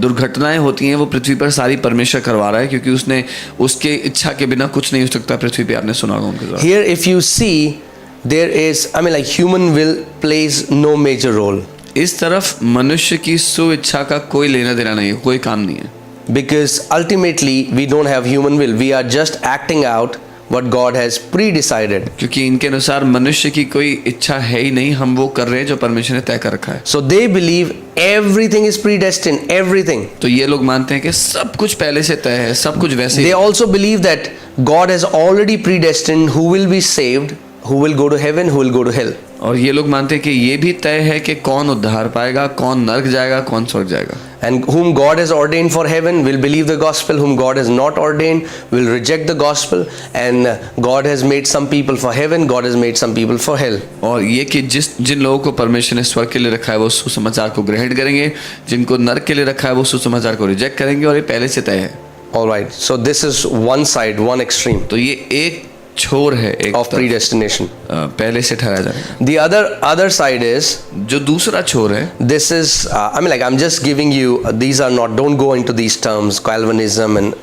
दुर्घटनाएं होती हैं वो पृथ्वी पर सारी परमेश्वर करवा रहा है क्योंकि उसने उसके इच्छा के बिना कुछ नहीं हो सकता पृथ्वी पे. आपने सुना होगा उनके द्वारा. Here if you see there is, like human will plays no major role. इस तरफ मनुष्य की स्वेच्छा का कोई लेना देना नहीं है, कोई काम नहीं है. Because ultimately we don't have human will. We are just acting out what God has pre-decided. क्योंकि इनके अनुसार मनुष्य की कोई इच्छा है ही नहीं, हम वो कर रहे हैं जो परमेश्वर ने तय कर रखा है. So they believe everything is predestined, everything. तो ये लोग मानते हैं कि सब कुछ पहले से तय है, सब कुछ वैसे. They also believe that God has already predestined who will be saved, who will go to heaven, who will go to hell. और ये लोग मानते हैं कि ये भी तय है कि कौन उद्धार पाएगा, कौन नरक जाएगा, कौन स्वर्ग जाएगा. And whom God has ordained for heaven will believe the gospel, whom God has not ordained will reject the gospel, and God has made some people for heaven, God has made some people for hell. और ये कि जिन लोगों को परमेश्वर ने स्वर्ग के लिए रखा है वो सुसमाचार को ग्रहण करेंगे, जिनको नरक के लिए रखा है वो सुसमाचार को रिजेक्ट करेंगे, और ये पहले से तय है. All right, so this is one side, one extreme. तो ये एक छोर है एक of predestination. पहले से ठहराया जाएगा. The other side is, जो दूसरा छोर है, this is I'm just giving you, these are not, don't go into these terms, Calvinism and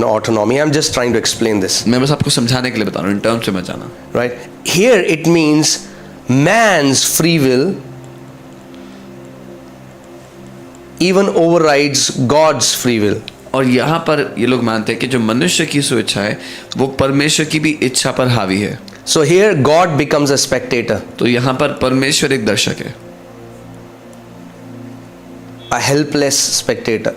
autonomy. I'm just trying to explain this. मैं बस आपको समझाने के लिए बता रहा हूँ, इन टर्म्स से मत जाना. Right, here it means man's free will even overrides God's free will. और यहाँ पर ये लोग मानते हैं कि जो मनुष्य की स्वेच्छा है वो परमेश्वर की भी इच्छा पर हावी है. So here God becomes a spectator. तो यहाँ पर परमेश्वर एक दर्शक है, a helpless spectator.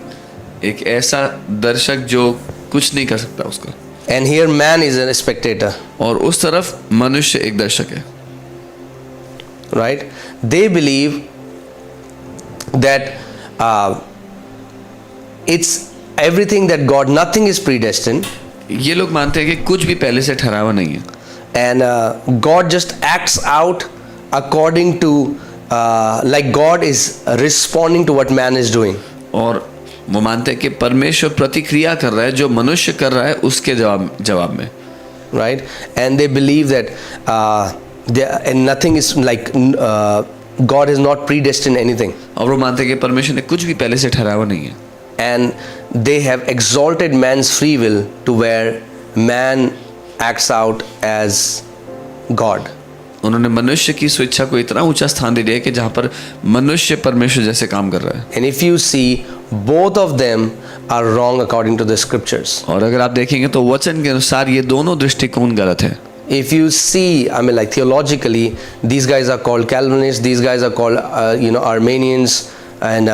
एक ऐसा दर्शक जो कुछ नहीं कर सकता उसको. And here man is a spectator. और उस तरफ मनुष्य एक दर्शक है. right? They believe that it's everything that God, nothing is predestined, ये लोग मानते हैं कि कुछ भी पहले से ठहरा हुआ नहीं है, and God just acts out according to like God is responding to what man is doing. और वो मानते हैं कि परमेश्वर प्रतिक्रिया कर रहा है जो मनुष्य कर रहा है उसके जवाब में, right? And they believe that and nothing is like God has not predestined anything, और वो मानते हैं कि परमेश्वर ने कुछ भी पहले से ठहराया हुआ नहीं है, and they have exalted man's free will to where man acts out as God. उन्होंने मनुष्य की स्वेच्छा को इतना ऊंचा स्थान दे दिया कि जहाँ पर मनुष्य परमेश्वर जैसे काम कर रहा है. And if you see, both of them are wrong according to the scriptures. और अगर आप देखेंगे तो वचन के अनुसार ये दोनों दृष्टिकोण गलत है. If you see, I mean, like theologically, these guys are called Calvinists, these guys are called Armenians, and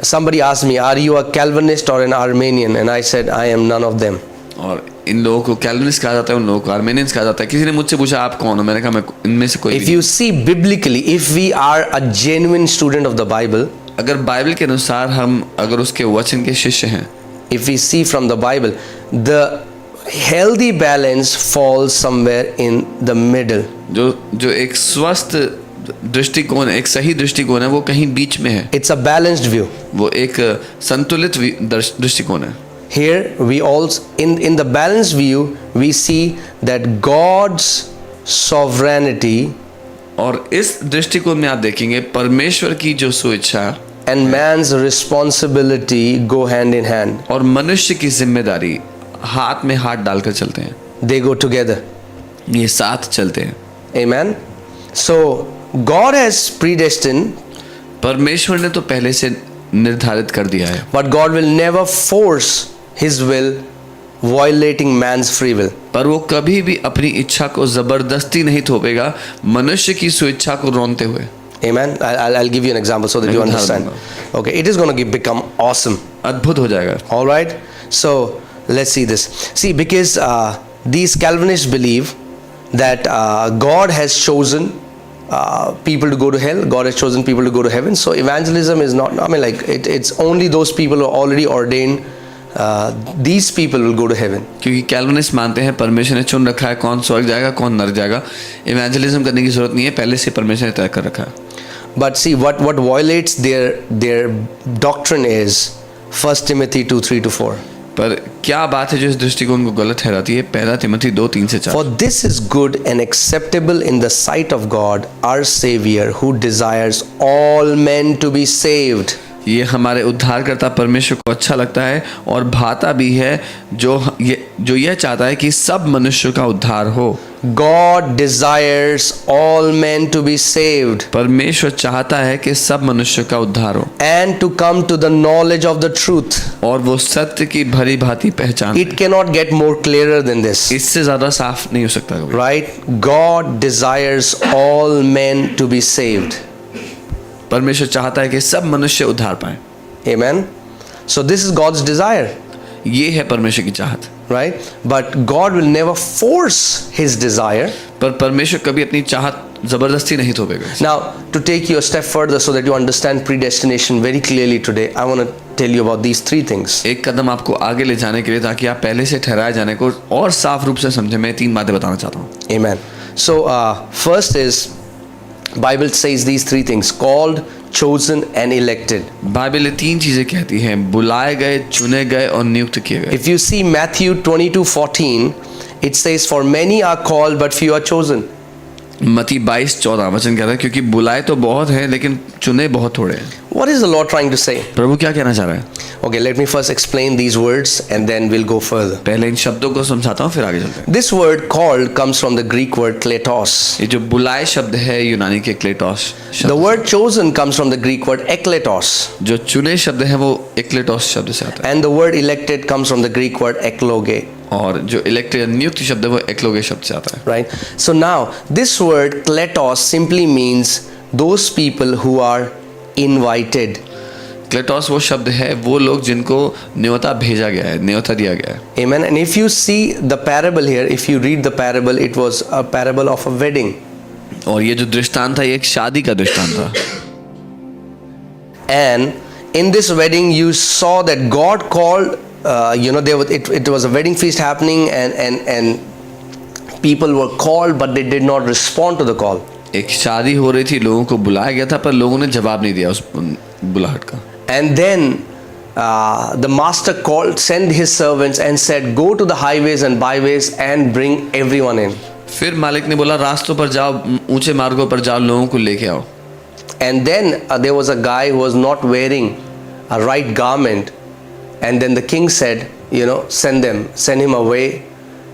somebody asked me, are you a Calvinist or an Armenian? And I said, I am none of them. और इन लोगों को Calvinist कहा जाता है, उन लोगों को Armenians कहा जाता है. किसी ने मुझसे पूछा आप कौन हो, मैंने कहा मैं इनमें से कोई If भी you see biblically, if we are a genuine student of the Bible, अगर बाइबल के अनुसार हम अगर उसके वचन के शिष्य हैं, if we see from the Bible, the healthy balance falls somewhere in the middle. जो एक स्वस्थ दृष्टिकोण, एक सही दृष्टिकोण है, वो कहीं बीच में है. It's a balanced view. वो एक संतुलित दृष्टिकोण है. Here we also in the balanced view we see that God's sovereignty और इस दृष्टिकोण में आप देखेंगे परमेश्वर की जो स्वेच्छा and man's responsibility go hand in hand. और मनुष्य की जिम्मेदारी हाथ में हाथ डालकर चलते हैं. They go together. ये साथ चलते हैं. Amen. So God has predestined, परमेश्वर ने तो पहले से निर्धारित कर दिया है, but God will never force his will violating man's free will. पर वो कभी भी अपनी इच्छा को जबरदस्ती नहीं थोपेगा मनुष्य की स्वेच्छा को रोनते हुए. Amen. I'll give you an example so that you understand. Okay, it is going to become awesome. अद्भुत हो जाएगा. All right. So let's see this. See, because these Calvinists believe that God has chosen people to go to hell. God has chosen people to go to heaven. So evangelism is not. I mean, like it's only those people who are already ordained. These people will go to heaven. क्योंकि Calvinist मानते हैं परमेश्वर ने चुन रखा है कौन स्वर्ग जाएगा कौन नरक जाएगा. इवेंजलिज्म करने की जरूरत नहीं है, पहले से परमेश्वर ने तय कर रखा है. But see what violates their doctrine is 1 Timothy 2:3-4. पर क्या बात है जो इस दृष्टिकोण को गलत ठहराती है? पहला Timothy 2:3-4. For this is good and acceptable in the sight of God, our Savior, who desires all men to be saved. ये हमारे उद्धारकर्ता परमेश्वर को अच्छा लगता है और भाता भी है जो यह चाहता है कि सब मनुष्यों का उद्धार हो. God desires all men to be saved परमेश्वर चाहता है कि सब मनुष्यों का उद्धार हो and to come to the knowledge of the truth. और वो सत्य की भली भांति पहचान. It cannot get more clearer than this. इससे ज्यादा साफ नहीं हो सकता कभी. Right? God desires all men to be saved. परमेश्वर चाहता है कि सब मनुष्य उद्धार पाएं. Amen. So this is God's desire. ये है परमेश्वर की चाहत. Right? But God will never force his desire. पर परमेश्वर कभी अपनी चाहत जबरदस्ती नहीं थोपेगा. Now, to take you a step further so that you understand predestination very clearly today, I want to tell you about these three things. एक कदम आपको आगे ले जाने के लिए ताकि आप पहले से ठहराए जाने को और साफ रूप से समझें, मैं 3 बातें बताना चाहता हूँ. Amen. So, first is Bible says these three things: called, chosen and elected. Bible ये 3 चीजें कहती हैं, बुलाए गए, चुने गए और नियुक्त किए गए. If you see Matthew 22:14, it says, "For many are called, but few are chosen." मत्ती 22:14 वचन कहता है क्योंकि बुलाए तो बहुत हैं लेकिन चुने बहुत थोड़े हैं. What is the Lord trying to say? प्रभु क्या कहना चाह रहा है? Okay, let me first explain these words and then we'll go further. पहले इन शब्दों को समझाता हूँ फिर आगे चलते हैं. This word called comes from the Greek word kletos. ये जो बुलाए शब्द है यूनानी के क्लेटोस The शब्द. word chosen comes from the Greek word ekletos. जो चुने शब्द है वो एक्लेटोस शब्द से आता है. And the word elected comes from the Greek word ekloge. और जो इलेक्टेड नियुक्त शब्द है वो एक्लोगे शब्द से आता है. Right? So now, this word kletos simply means those people who are invited. क्लेटोस वो शब्द है वो लोग जिनको न्योता भेजा गया है, न्योता दिया गया है. Amen. And if you see the parable here, if you read the parable, it was a parable of a wedding. और ये जो दृष्टांत था ये एक शादी का दृष्टांत था. And in this wedding, you saw that God called. It was a wedding feast happening, and people were called, but they did not respond to the call. एक शादी हो रही थी, लोगों को बुलाया गया था पर लोगों ने जवाब नहीं दिया उस बुलाहट का. And then the master sent his servants and said, "Go to the highways and byways and bring everyone in." फिर मालिक ने बोला रास्तों पर जाओ, ऊंचे मार्गों पर जाओ, लोगों को लेके आओ. And then there was a guy who was not wearing a right garment, and then the king said, send him away,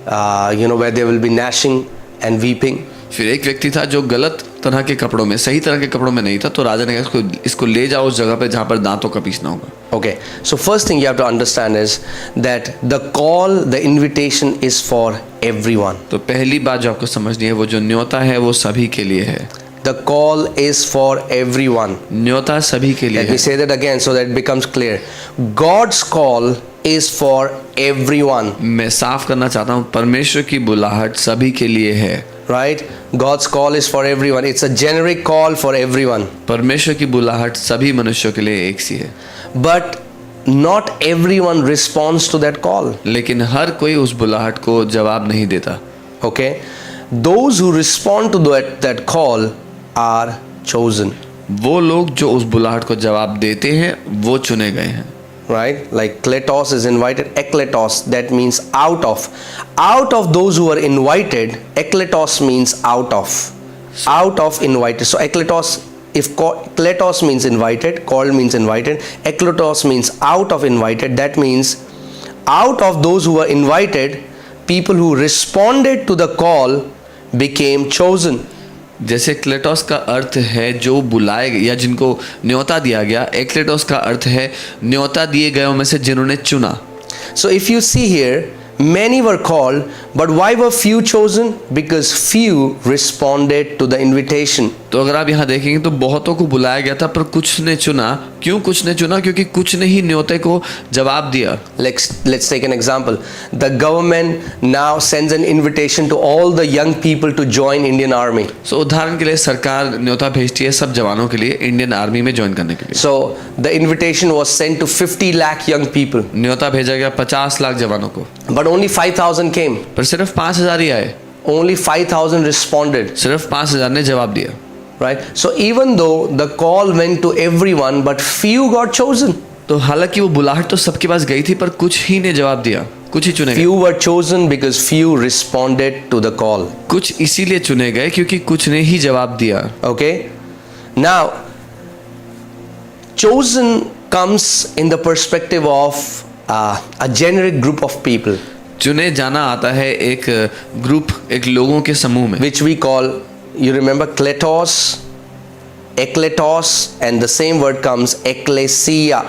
where there will be gnashing and weeping. फिर एक व्यक्ति था जो गलत तरह के कपड़ों में, सही तरह के कपड़ों में नहीं था, तो राजा ने कहा इसको ले जाओ उस जगह पे जहाँ पर दांतों का पीसना होगा. Okay, so first thing you have to understand is that the call, the invitation is for everyone. तो पहली बात जो आपको समझनी है, वो जो न्योता है वो सभी के लिए है. The call is for everyone. न्योता सभी के लिए Let me है. say that again so that it becomes clear. God's call is for everyone. मैं साफ करना चाहता हूँ, परमेश्वर की बुलाहट सभी के लिए है. Right? God's call is for everyone. It's a generic call for everyone. परमेश्वर की बुलाहट सभी मनुष्यों के लिए एक सी है. But not everyone responds to that call. लेकिन हर कोई उस बुलाहट को जवाब नहीं देता. Okay? Those who respond to that call are chosen. वो लोग जो उस बुलाहट को जवाब देते हैं वो चुने गए हैं. Right? Like kletos is invited. Ekletos, that means out of. Out of those who are invited, ekletos means out of. Out of invited. So ekletos, if kletos means invited, called means invited, ekletos means out of invited. That means out of those who were invited, people who responded to the call became chosen. जैसे क्लेटोस का अर्थ है जो बुलाए गए या जिनको न्योता दिया गया, एक्लेटोस का अर्थ है न्योता दिए गए में से जिन्होंने चुना. So if you see here, many were called, but why were few chosen? Because few responded to the invitation. तो अगर आप यहाँ देखेंगे तो बहुतों को बुलाया गया था पर कुछ ने चुना. क्यों कुछ ने चुना? क्योंकि कुछ ने ही न्योते को जवाब दिया. Let's take an example. The government now sends an invitation to all the young people to join Indian Army. So उदाहरण के लिए सरकार न्योता भेजती है सब जवानों के लिए इंडियन आर्मी में ज्वाइन करने के लिए. So the invitation was sent to 50 lakh young people. न्योता भेजा गया 50 लाख जवानों को. But only 5,000 came. पर सिर्फ 5,000 ही आए. Only 5,000 responded. सिर्फ 5,000 ने जवाब दिया. Right? So even though the call went to everyone, but few got chosen. तो हालांकि वो बुलाहट तो सबके पास गई थी पर कुछ ही ने जवाब दिया, कुछ ही चुने गए. Few were chosen because few responded to the call. कुछ इसीलिए चुने गए क्योंकि कुछ ने ही जवाब दिया. Okay? Now, chosen comes in the perspective of a generic group of people. चुने जाना आता है एक ग्रुप, एक लोगों के समूह में. Which we call, you remember, kletos, ekletos, and the same word comes ecclesia.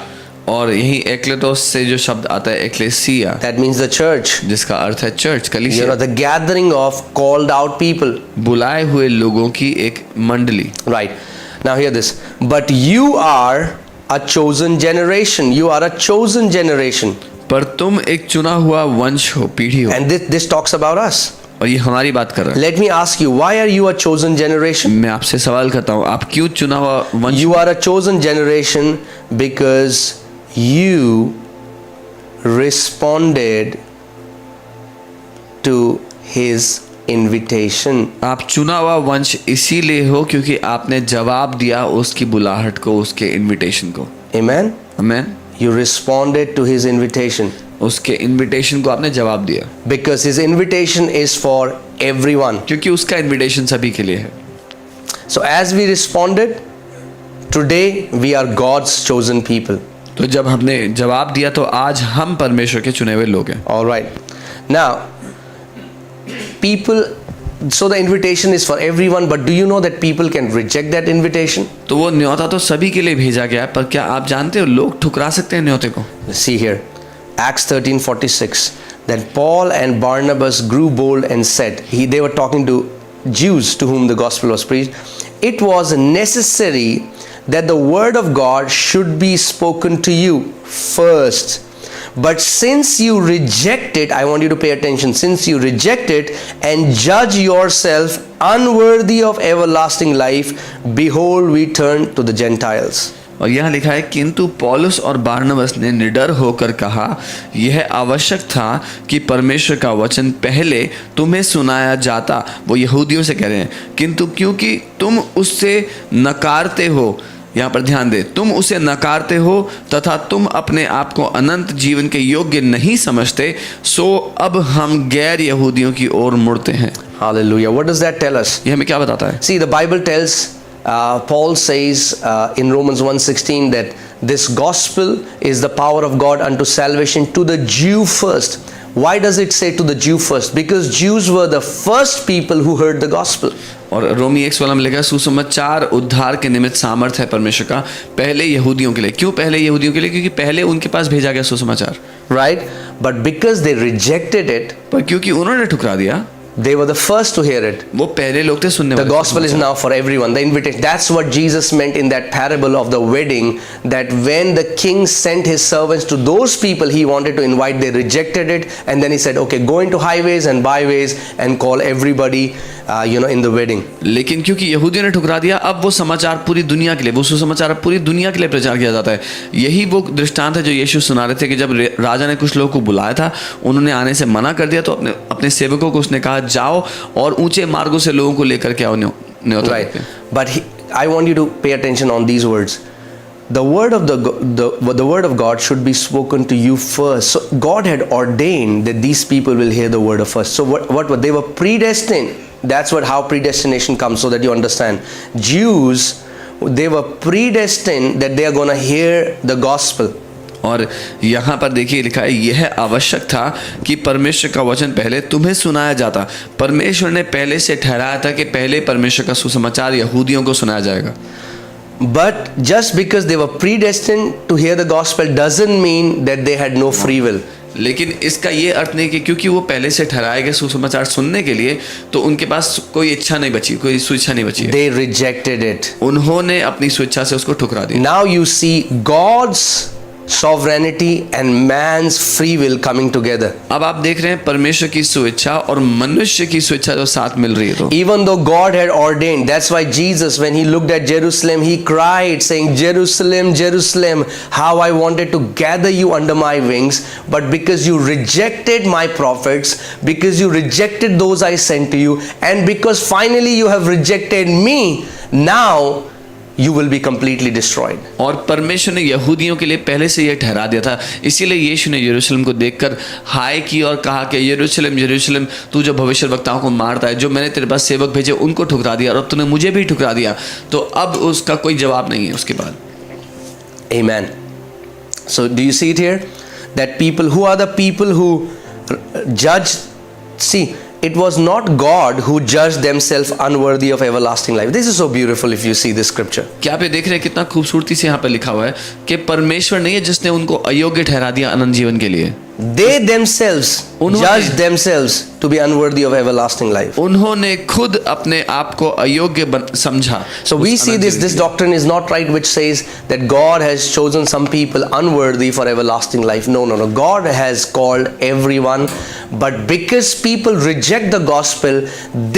और यही एक्लेटोस से जो शब्द आता है ecclesia, That means the church. जिसका अर्थ है चर्च, You कलीसिया. know, the gathering of called out people. बुलाए हुए लोगों की एक मंडली. Right. Now hear this. But you are a chosen generation. You are a chosen generation. पर तुम एक चुना हुआ वंश हो, पीढ़ी हो. And this talks about us. और ये हमारी बात कर रहा है. Let me ask you, why are you a chosen generation? मैं आपसे सवाल करता हूँ, आप क्यों चुना हुआ वंश? You are a chosen generation because you responded to his invitation. आप चुना हुआ वंश इसीलिए हो क्योंकि आपने जवाब दिया उसकी बुलाहट को, उसके इनविटेशन को. Amen? आमीन. You responded to his invitation. उसके इनविटेशन को आपने जवाब दिया. Because his invitation is for everyone. क्योंकि उसका इनविटेशन सभी के लिए है. So as we responded, today we are God's chosen people. तो जब हमने जवाब दिया तो आज हम परमेश्वर के चुने हुए लोग हैं. All right. Now, people, so the invitation is for everyone, but do you know that people can reject that invitation? तो वो न्योता तो सभी के लिए भेजा गया है, पर क्या आप जानते हो लोग ठुकरा सकते हैं न्योते को? See here, Acts 13:46. Then Paul and Barnabas grew bold and said, they were talking to Jews to whom the gospel was preached, it was necessary that the word of God should be spoken to you first. But since you reject it, I want you to pay attention. Since you reject it and judge yourself unworthy of everlasting life, behold, we turn to the Gentiles. और यहाँ लिखा है, किंतु पौलुस और बारनबास ने निडर होकर कहा, यह आवश्यक था कि परमेश्वर का वचन पहले तुम्हें सुनाया जाता। वो यहूदियों से कह रहे हैं, किंतु क्योंकि तुम उससे नकारते हो, यहाँ पर ध्यान दे, तुम उसे नकारते हो तथा तुम अपने आप को अनंत जीवन के योग्य नहीं समझते, सो अब हम गैर यहूदियों की ओर मुड़ते हैं। Hallelujah. What does that tell us? ये हमें क्या बताता है? See, the Bible tells, Paul says in Romans 1:16 that this gospel is the power of God unto salvation to the Jew first. Why does it say to the Jew first? Because Jews were the first people who heard the gospel. और रोमी 1:16 में लिखा है, सुसमाचार उद्धार के निमित्त सामर्थ है परमेश्वर का पहले यहूदियों के लिए। क्यों पहले यहूदियों के लिए? क्योंकि पहले उनके पास भेजा गया सुसमाचार, Right? But because they rejected it, पर क्योंकि उन्होंने ठुकरा दिया, they were the first to hear it. वो पहले लोग थे सुनने The वाले। gospel is now for everyone. The invitation. That's what Jesus meant in that parable of the wedding. That when the king sent his servants to those people he wanted to invite, they rejected it, and then he said, "Okay, go into highways and byways and call everybody, in the wedding." लेकिन क्योंकि यहूदियों ने ठुकरा दिया, अब वो समाचार पूरी दुनिया के लिए, वो सुसमाचार अब पूरी दुनिया के लिए प्रचार किया जाता है। यही वो दृष्टांत है जो यीशु सुना रहे थे कि जब राजा ने कुछ लोगों को बुलाया था, उन्होंने आने से मना कर दिया, तो अपने सेवकों को उसने कहा, जाओ और ऊंचे मार्गों से लोगों को लेकर के आओ न्योता। Right. But I want you to pay attention on these words. The word of the word of God should be spoken to you first. So God had ordained that these people will hear the word of first. So what they were predestined. That's how predestination comes, so that you understand. Jews, they were predestined that they are going to hear the gospel. और यहाँ पर देखिए लिखा है, यह आवश्यक था कि परमेश्वर का वचन पहले तुम्हें सुनाया जाता। परमेश्वर ने पहले से ठहराया था कि पहले परमेश्वर का सुसमाचार यहूदियों को सुनाया जाएगा। But just because they were predestined to hear the gospel doesn't mean that they had no free will. लेकिन इसका ये अर्थ नहीं कि क्योंकि वो पहले से ठहराए गए सुसमाचार सुनने के लिए, तो उनके पास कोई इच्छा नहीं बची, कोई स्वेच्छा नहीं बची है। They rejected it. उन्होंने अपनी स्वेच्छा से उसको ठुकरा दिया। Now you see God's sovereignty and man's free will coming together. अब आप देख रहे हैं परमेश्वर की स्वेच्छा और मनुष्य की स्वेच्छा जो साथ मिल रही है। तो Even though God had ordained, that's why Jesus, when he looked at Jerusalem, he cried saying, Jerusalem, Jerusalem, how I wanted to gather you under my wings, but because you rejected my prophets, because you rejected those I sent to you, and because finally you have rejected me, now you will be completely destroyed. और परमेश्वर ने यहूदियों के लिए पहले से यह ठहरा दिया था, इसीलिए यीशु ने यरूशलेम को देखकर हाय की और कहा कि यरूशलेम यरूशलेम, तू जो भविष्यवक्ताओं को मारता है, जो मैंने तेरे पास सेवक भेजे उनको ठुकरा दिया और अब तूने मुझे भी ठुकरा दिया। तो अब उसका कोई जवाब नहीं है उसके बाद। Amen. So do you see it here? That people, who are the people who judge? See, it was not God who judged themselves unworthy of everlasting life. This is so beautiful if you see this scripture. क्या आप ये देख रहे हैं कितना खूबसूरती से यहाँ पर लिखा हुआ है कि परमेश्वर नहीं है जिसने उनको अयोग्य ठहरा दिया अनंत जीवन के लिए। They themselves judged themselves to be unworthy of everlasting life. उन्होंने खुद अपने आप को अयोग्य समझा। So we see this doctrine is not right, which says that God has chosen some people unworthy for everlasting life. No. God has called everyone, but because people reject the gospel,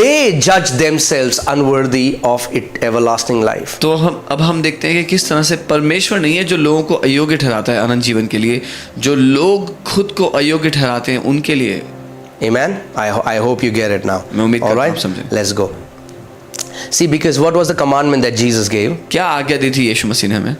they judge themselves unworthy of it everlasting life. तो हम देखते हैं कि किस तरह से परमेश्वर नहीं है जो लोगों को अयोग्य ठहराता है अनंत जीवन के लिए, जो लोग खुद को अयोग्य ठहराते हैं उनके लिए। Amen. I hope you get it now. मैं उम्मीद All करता हूं right, आप समझें। let's go. See, because what was the commandment that Jesus gave? क्या आज्ञा दी थी यीशु मसीह ने हमें?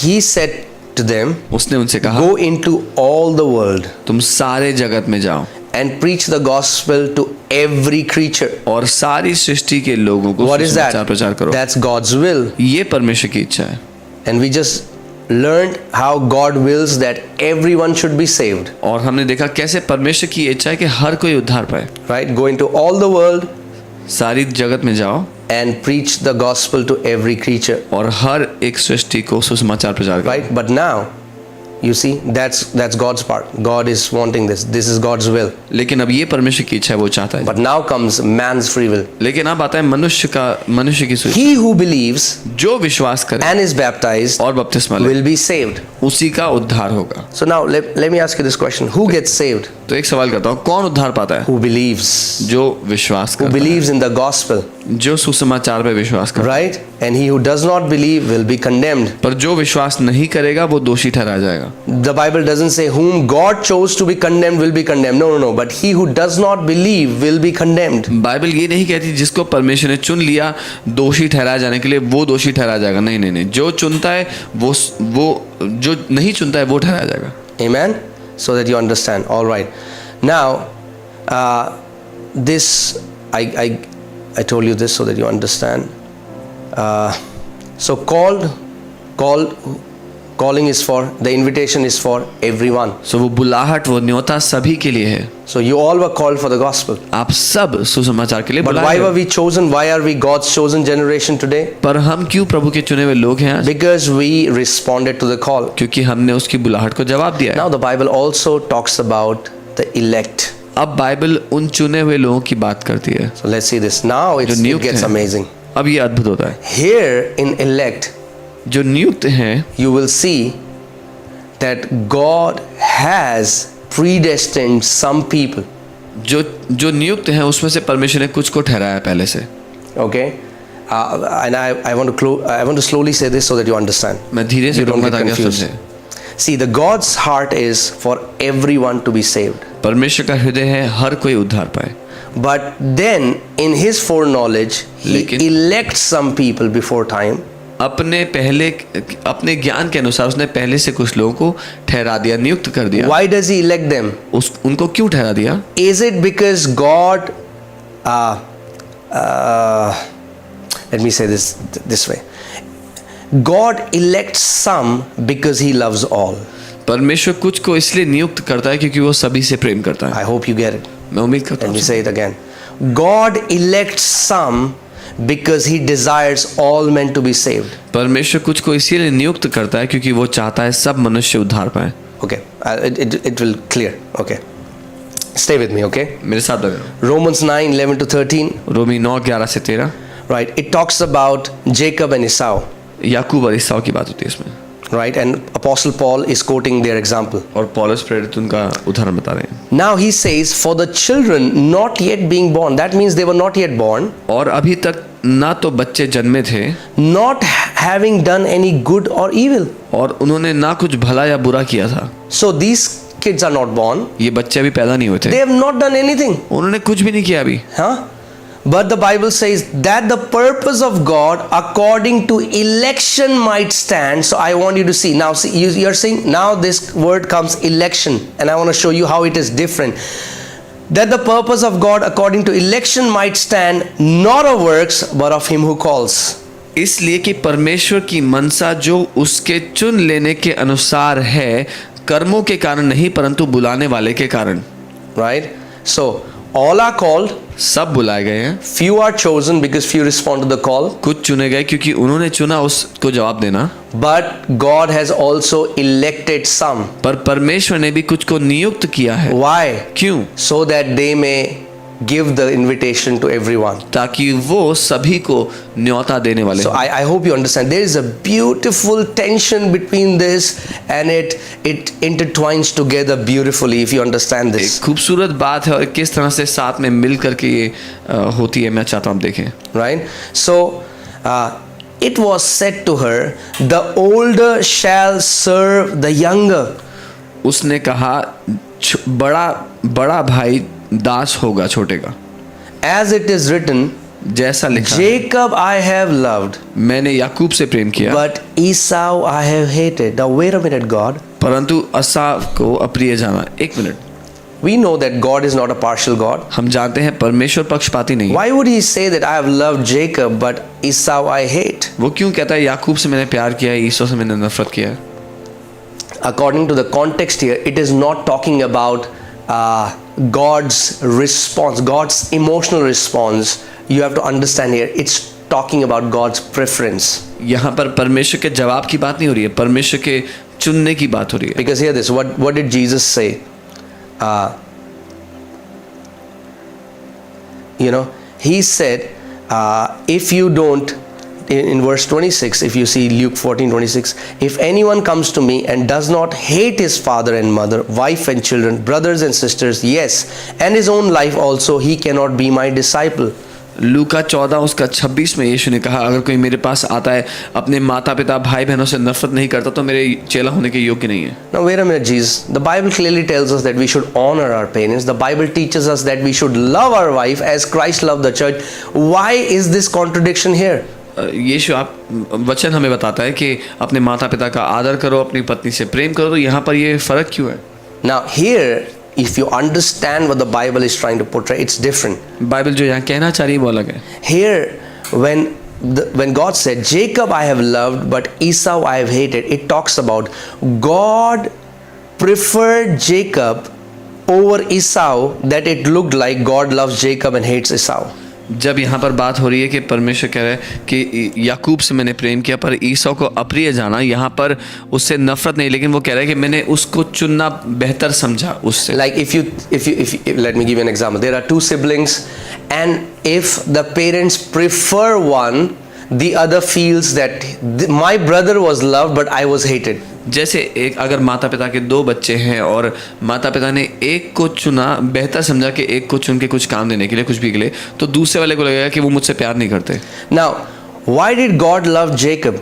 He said to them, उसने उनसे कहा, go into all the world तुम सारे जगत में जाओ and preach the gospel to every creature. और सारी सृष्टि के लोगों को What is that? सुसमाचार प्रचार करो। That's God's will. ये परमेश्वर की इच्छा है। And we just learned how God wills that everyone should be saved. और हमने देखा कैसे परमेश्वर की इच्छा है कि हर कोई उद्धार पाए। Right? Go into all the world सारी जगत में जाओ and preach the gospel to every creature. और हर एक सृष्टि को सुसमाचार प्रचार करो। Right? But now You see, that's God's part. God is wanting this. This is God's will. लेकिन अब ये परमेश्वर की इच्छा है, वो चाहता है। But now comes man's free will. लेकिन अब आता है मनुष्य की सोच। He who believes जो विश्वास करे and is baptized और बपतिस्मा ले will be saved. उसी का उद्धार होगा। So now let me ask you this question. Who gets saved? तो एक सवाल करता हूँ, कौन उद्धार पाता है? Who believes. जो विश्वास Who करता believes in the gospel. है, जो सुसमाचार पे विश्वास करता है। Right? And he who does not believe will be condemned. पर जो विश्वास नहीं करेगा वो दोषी ठहराया जाएगा। The Bible doesn't say whom God chose to be condemned will be condemned. No. But he who does not believe will be condemned. Bible ये नहीं कहती जिसको परमेश्वर ने चुन लिया दोषी ठहराया जाने के लिए वो दोषी ठहराया जाएगा। नहीं, जो चुनता है वो जो नहीं चुनता है वो ठहराया जाएगा। Amen? So that you understand. All right. Now, this I told you this so that you understand. So calling is for, the invitation is for everyone. सो वो बुलाहट, वो न्योता सभी के लिए है। So you all were called for the gospel. आप सब सुसमाचार के लिए But बुलाए why गए। were we chosen? Why are we God's chosen generation today? पर हम क्यों प्रभु के चुने हुए लोग हैं आज? Because we responded to the call. क्योंकि हमने उसकी बुलाहट को जवाब दिया है। Now the Bible also talks about the elect. अब बाइबल उन चुने हुए लोगों की बात करती है So let's see this. Now it नियुक्त gets हैं। amazing. अब ये अद्भुत होता है। Here in elect, जो नियुक्त हैं you will see that God has predestined some people. जो नियुक्त हैं उसमें से परमेश्वर ने कुछ को ठहराया पहले से। Okay? And I want to slowly say this so that you understand. मैं धीरे से You don't कहूंगा get ताकि आप confused. समझें। See, the God's heart is for everyone to be saved. परमेश्वर का हृदय है हर कोई उद्धार पाए। But then, in His foreknowledge, He लेकिन- elects some people before time. अपने ज्ञान के अनुसार उसने पहले से कुछ लोगों को ठहरा दिया, नियुक्त कर दिया। Why does He elect them? उनको क्यों ठहरा दिया? Is it because God, let me say this way. God elects some because He loves all. परमेश्वर कुछ को इसलिए नियुक्त करता है क्योंकि वो सभी से प्रेम करता है। I hope you get it. मैं उम्मीद करता Let me हूँ। say it again. God elects some because He desires all men to be saved. परमेश्वर कुछ को इसीलिए नियुक्त करता है क्योंकि वो चाहता है सब मनुष्य उद्धार पाए। Okay, it will clear. Okay, stay with me. Okay, मेरे साथ बने रहो। Romans 9:11 to 13. रोमी 9:11 से 13 Right, it talks about Jacob and Esau. याकूब और ईसाऊ की बात होती है इसमें। Right, and Apostle Paul is quoting their example. और पौलुस प्रेरित उनका उदाहरण बता रहे हैं। Now he says, for the children not yet being born, that means they were not yet born, और अभी तक ना तो बच्चे जन्मे थे not having done any good or evil. और उन्होंने ना कुछ भला या बुरा किया था। So these kids are not born. ये बच्चे अभी पैदा नहीं हुए थे। They have not done anything. उन्होंने कुछ भी नहीं किया अभी। Huh? But the Bible says that the purpose of God according to election might stand. So I want you to see. Now see, you're saying, now this word comes election. And I want to show you how it is different. That the purpose of God according to election might stand, not of works, but of Him who calls. इसलिए कि परमेश्वर की मनसा जो उसके चुन लेने के अनुसार है, कर्मों के कारण नहीं परंतु बुलाने वाले के कारण। Right? So all are called. सब बुलाए गए हैं। Few are chosen because few respond to the call. कुछ चुने गए क्योंकि उन्होंने चुना उसको जवाब देना। But God has also elected some. पर परमेश्वर ने भी कुछ को नियुक्त किया है। Why? क्यों? So that they may give the invitation to everyone. ताकि वो सभी को न्योता देने वाले So हों। I hope you understand. There is a beautiful tension between this, and it intertwines together beautifully if you understand this. एक खूबसूरत बात है और किस तरह से साथ में मिल करके ये होती है, मैं चाहता हूँ आप देखें। Right? So it was said to her, the older shall serve the younger. उसने कहा बड़ा भाई दास होगा छोटे का। As it is written, जैसा लिखा है, Jacob I have loved, मैंने याकूब से प्रेम किया but Esau I have hated. Now wait a minute, God. परंतु असाव को अप्रिय जाना। एक minute, We know that God is not a partial God. हम जानते हैं परमेश्वर पक्षपाती नहीं है। Why would He say that I have loved Jacob but Esau I hate? वो क्यों कहता है याकूब से मैंने प्यार किया है, ईसो से मैंने नफरत किया है? According to the context here, it is not talking about God's response, God's emotional response. You have to understand here, it's talking about God's preference. यहाँ पर परमेश्वर के जवाब की बात नहीं हो रही है, परमेश्वर के चुनने की बात हो रही है। Because hear this, what did Jesus say? He said, if you don't, in verse 26, if you see Luke 14:26, if anyone comes to me and does not hate his father and mother, wife and children, brothers and sisters, yes, and his own life also, he cannot be my disciple. लूका 14:26 में यीशु ने कहा, अगर कोई मेरे पास आता है, अपने माता पिता भाई बहनों से नफरत नहीं करता, तो मेरे चेला होने के योग्य नहीं है। Now wait a minute, Jesus. The Bible clearly tells us that we should honor our parents. The Bible teaches us that we should love our wife as Christ loved the church. Why is this contradiction here? यीशु आप वचन हमें बताता है कि अपने माता पिता का आदर करो, अपनी पत्नी से प्रेम करो, तो यहाँ पर ये फर्क क्यों है? Now here, if you understand what the Bible is trying to portray, it's different. Bible जो यहाँ कहना चाह रही है वो अलग है। Here, when God said, Jacob I have loved, but Esau I have hated, it talks about God preferred Jacob over Esau, that it looked like God loves Jacob and hates Esau. जब यहाँ पर बात हो रही है कि परमेश्वर कह रहा है कि याकूब से मैंने प्रेम किया पर ईसौ को अप्रिय जाना, यहाँ पर उससे नफरत नहीं, लेकिन वो कह रहा है कि मैंने उसको चुनना बेहतर समझा उससे। Like if you let me give you an example. There are two siblings, and if the parents prefer one, the other feels that my brother was loved but I was hated. जैसे एक अगर माता पिता के दो बच्चे हैं और माता पिता ने एक को चुना, बेहतर समझा कि एक को चुन के कुछ काम देने के लिए, कुछ भी के लिए, तो दूसरे वाले को लगेगा कि वो मुझसे प्यार नहीं करते। Now, why did God love Jacob?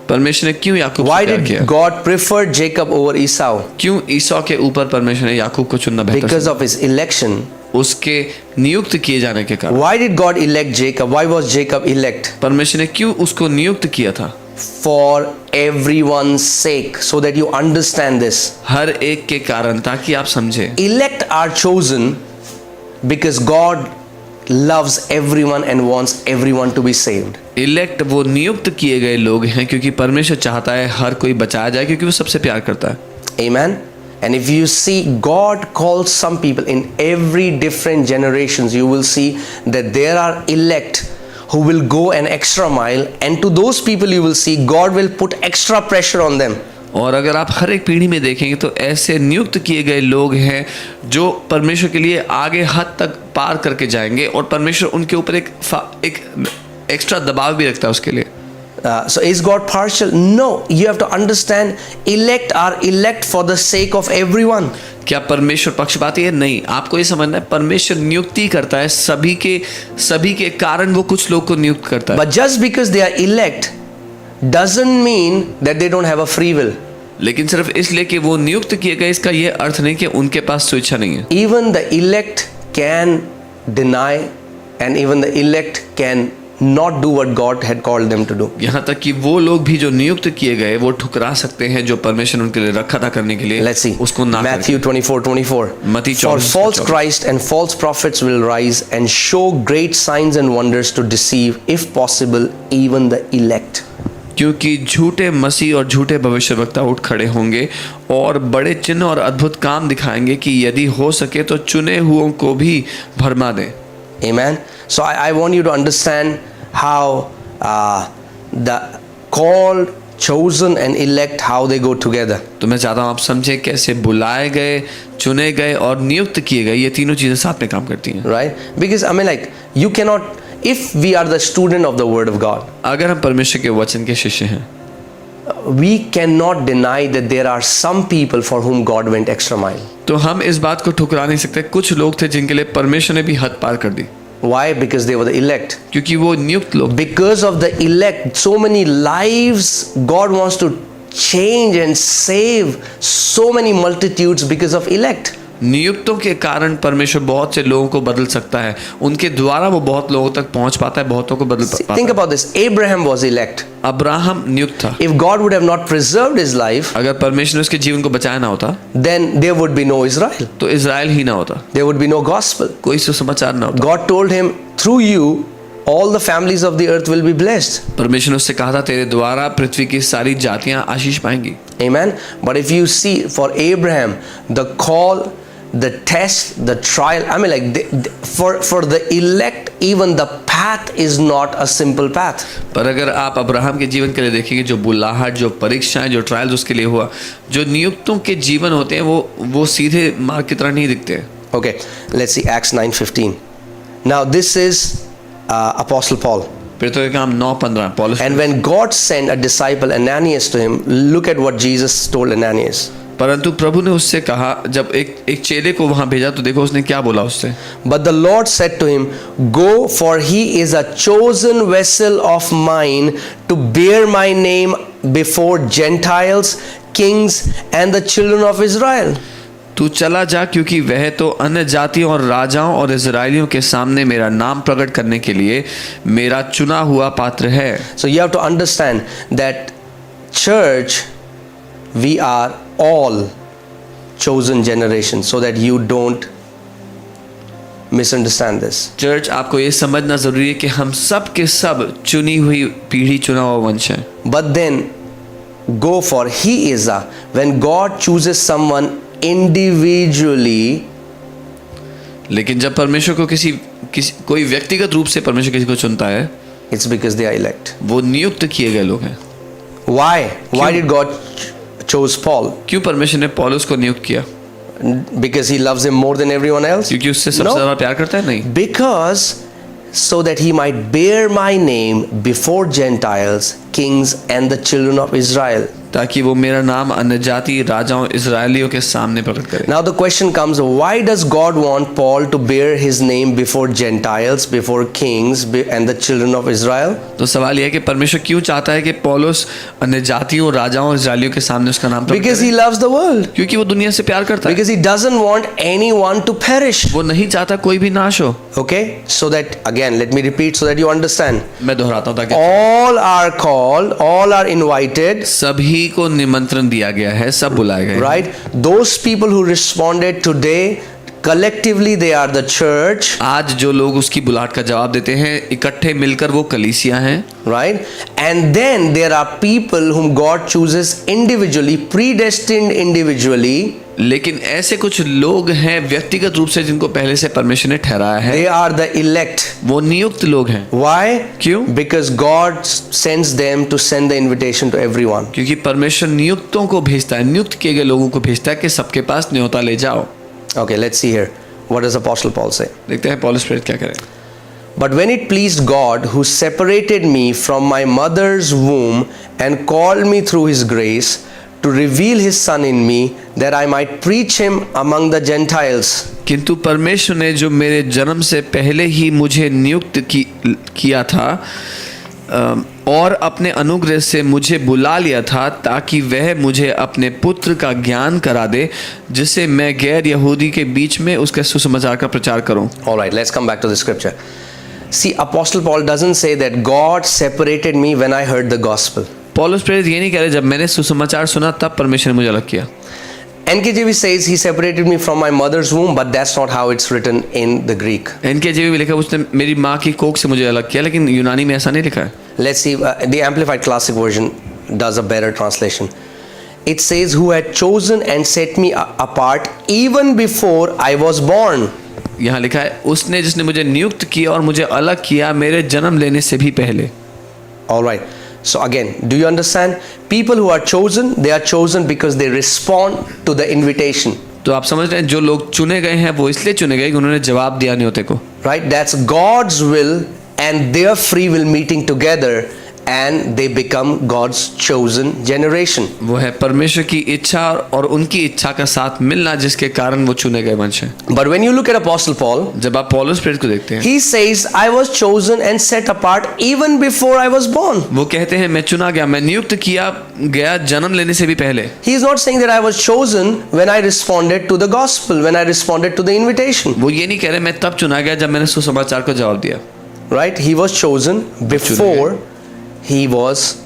परमेश्वर ने क्यों याकूब Why से प्यार did किया? God prefer Jacob over Esau? क्यों ईसौ के ऊपर परमेश्वर ने याकूब को चुनना बेहतर Because समझा? of his election. उसके नियुक्त किए जाने के कारण। Why did God elect Jacob? Why was Jacob elect? परमेश्वर ने क्यों उसको नियुक्त किया था? For everyone's sake, so that you understand this. हर एक के कारण, ताकि आप समझे। Elect are chosen because God loves everyone and wants everyone to be saved. Elect वो नियुक्त किए गए लोग हैं क्योंकि परमेश्वर चाहता है हर कोई बचाया जाए, क्योंकि वो सबसे प्यार करता है। Amen. And if you see, God calls some people in every different generations, you will see that there are elect who will go an extra mile, and to those people you will see God will put extra pressure on them. और अगर आप हर एक पीढ़ी में देखेंगे तो ऐसे नियुक्त किए गए लोग हैं जो परमेश्वर के लिए आगे हद तक पार करके जाएंगे, और परमेश्वर उनके ऊपर एक एक्स्ट्रा दबाव भी रखता है उसके लिए। So is God partial? No. You have to understand, elect are elect for the sake of everyone. क्या परमेश्वर पक्षपाती है? नहीं, आपको ये समझना है परमेश्वर नियुक्ति करता है सभी के कारण वो कुछ लोग को नियुक्त करता है। But just because they are elect doesn't mean that they don't have a free will. लेकिन सिर्फ इसलिए कि वो नियुक्त किए गए, इसका ये अर्थ नहीं कि उनके पास स्वेच्छा नहीं है। Even the elect can deny, and even the elect can not do what God had called them to do. यहाँ तक कि वो लोग भी जो नियुक्त किए गए वो ठुकरा सकते हैं जो परमेश्वर उनके लिए रखा था करने के लिए। Let's see. उसको ना Matthew 24:24. मत्ती For 24, false Christ and false prophets will rise and show great signs and wonders to deceive, if possible, even the elect. क्योंकि झूठे मसीह और झूठे भविष्यवक्ता उठ खड़े होंगे और बड़े चिन्ह और अद्भुत काम दिखाएंगे कि यदि हो सके तो चुने हुओं को भी भरमा दें। Amen. So I want you to understand how the called, chosen and elect, how they go together. तो मैं चाहता हूँ आप समझे कैसे बुलाए गए, चुने गए और नियुक्त किए गए ये तीनों चीजें साथ में काम करती हैं। Right? Because I mean, like, you cannot, if we are the student of the word of God, अगर हम परमेश्वर के वचन के शिष्य हैं, we cannot deny that there are some people for whom God went extra mile. तो हम इस बात को ठुकरा नहीं सकते, कुछ लोग थे जिनके लिए परमेश्वर ने भी हद पार कर दी। Why? Because they were the elect. क्योंकि वो नियुक्त लोग। Because of the elect, so many lives God wants to change and save so many multitudes because of elect. नियुक्तों के कारण परमेश्वर बहुत से लोगों को बदल सकता है, उनके द्वारा वो बहुत लोगों तक पहुंच पाता है, बहुतों को बदल पाता है। Think about this. Abraham was elect. Abraham नियुक्त था। If God would have not preserved his life, अगर परमेश्वर ने उसके जीवन को बचाया ना होता, then there would be no Israel. तो इजराइल ही ना होता, There would be no gospel. कोई सुसमाचार ना होता। God told him, through you, all the families of the earth will be blessed. परमेश्वर ने उससे कहा था तेरे द्वारा पृथ्वी की सारी जातियां आशीष पाएंगी। Amen. But if you see, for Abraham, the call the test, the trial, I mean, like for the elect, even the path is not a simple path. पर अगर आप अब्राहम के जीवन के लिए देखेंगे, जो बुलाहट, जो परीक्षाएं, जो ट्रायल्स उसके लिए हुआ, जो नियुक्तों के जीवन होते हैं वो सीधे मार्ग की तरह नहीं दिखते. Okay, let's see Acts 9:15. Now this is Apostle Paul. फिर तो काम 9:15 पौलुस. And when God sent a disciple Ananias to him, look at what Jesus told Ananias. परंतु प्रभु ने उससे कहा, जब एक चेले को वहां भेजा तो देखो उसने क्या बोला उससे. But the Lord said to him, Go, for he is a chosen vessel of mine to bear my name before Gentiles, kings, and the children of Israel. तू चला जा, क्योंकि वह तो अन्य जातियों और राजाओं और इजराइलियों के सामने मेरा नाम प्रकट करने के लिए मेरा चुना हुआ पात्र है. So you have to understand that church, we are all chosen generation, so that you don't misunderstand this. Church, आपको ये समझना जरूरी है कि हम सब के सब चुनी हुई पीढ़ी, चुना हुआ वंश है. But then go, for he is a, when God chooses someone individually, लेकिन जब परमेश्वर को किसी कोई व्यक्तिगत रूप से परमेश्वर किसी को चुनता है, it's because they are elect. वो नियुक्त किए गए लोग हैं. Why did God chose Paul? क्यों परमेश्वर ने पौलुस को नियुक्त किया? Because he loves him more than everyone else? क्योंकि उससे सबसे No. ज्यादा प्यार करता है? नहीं. Because so that he might bear my name before Gentiles, kings, and the children of Israel. ताकि वो मेरा नाम अन्य जाति, राजाओं, इजरायलियों के सामने प्रकट करे. Now the question comes, why does God want Paul to bear his name before Gentiles, before kings, and the children of Israel? तो सवाल यह है कि परमेश्वर क्यों चाहता है कि पौलुस अन्य जातियों, राजाओं, इजरायलियों के सामने उसका नाम प्रकट Because करे? he loves the world. क्योंकि वो दुनिया से प्यार करता है. Because he doesn't want anyone to perish. वो नहीं चाहता कोई भी नाश हो. Okay? So that, again, let me repeat so that you understand. मैं दोहराता हूँ ताकि All are called, all are invited. सभी को निमंत्रण दिया गया है, सब बुलाए गए. Right? Those people who responded today, collectively they are the church. आज जो लोग उसकी बुलाहट का जवाब देते हैं, इकट्ठे मिलकर वो कलीसिया हैं. Right? And then there are people whom God chooses individually, predestined individually. लेकिन ऐसे कुछ लोग हैं व्यक्तिगत रूप से जिनको पहले से परमेश्वर ने ठहराया है. They are the elect. वो नियुक्त लोग हैं. Why? क्यों? Because God sends them to send the invitation to everyone. क्योंकि परमेश्वर नियुक्तों को भेजता है, नियुक्त किए गए लोगों को भेजता है कि सबके पास न्योता ले जाओ. Okay, let's see here. What does Apostle Paul say? देखते हैं पौलुस प्रेरित क्या करे. But when it pleased God, who separated me from my mother's womb and called me through his grace, to reveal his son in me, that I might preach him among the Gentiles. किंतु परमेश्वर ने जो मेरे जन्म से पहले ही मुझे नियुक्त किया था और अपने अनुग्रह से मुझे बुला लिया था, ताकि वह मुझे अपने पुत्र का ज्ञान करा दे, जिससे मैं गैर यहूदी के बीच में उसके सुसमाचार का प्रचार करूं. All right, let's come back to the scripture. See, Apostle Paul doesn't say that God separated me when I heard the gospel. पौलुस प्रेरित ये नहीं कह रहे जब मैंने सुसमाचार सुना तब परमेश्वर ने मुझे अलग किया. NKJV says he separated me from my mother's womb, but that's not how it's written in the Greek. NKJV में लिखा उसने मेरी माँ की कोख से मुझे अलग किया, लेकिन यूनानी में ऐसा नहीं लिखा है. Let's see, the Amplified Classic Version does a better translation. It says, who had chosen and set me apart even before I was born. यहाँ लिखा है उसने जिसने मुझे नियुक्त किया और मुझे अलग किया मेरे जन्म लेने से भी पहले. All right. So again, do you understand? People who are chosen, they are chosen because they respond to the invitation. तो आप समझ रहे हैं जो लोग चुने गए हैं वो इसलिए चुने गए कि उन्होंने जवाब दिया न्योते को. Right? That's God's will and their free will meeting together, and they become God's chosen generation. वो है परमेश्वर की इच्छा और उनकी इच्छा का साथ मिलना, जिसके कारण वो चुने गए वंश हैं. But when you look at Apostle Paul, जब आप पौलुस प्रेरित को देखते हैं, he says, I was chosen and set apart even before I was born. वो कहते हैं मैं चुना गया, मैं नियुक्त किया गया जन्म लेने से भी पहले. He is not saying that I was chosen when I responded to the gospel, when I responded to the invitation. वो ये नहीं कह रहे मैं तब चुना गया जब मैंने सुसमाचार को जवाब दिया. Right? He was chosen before he was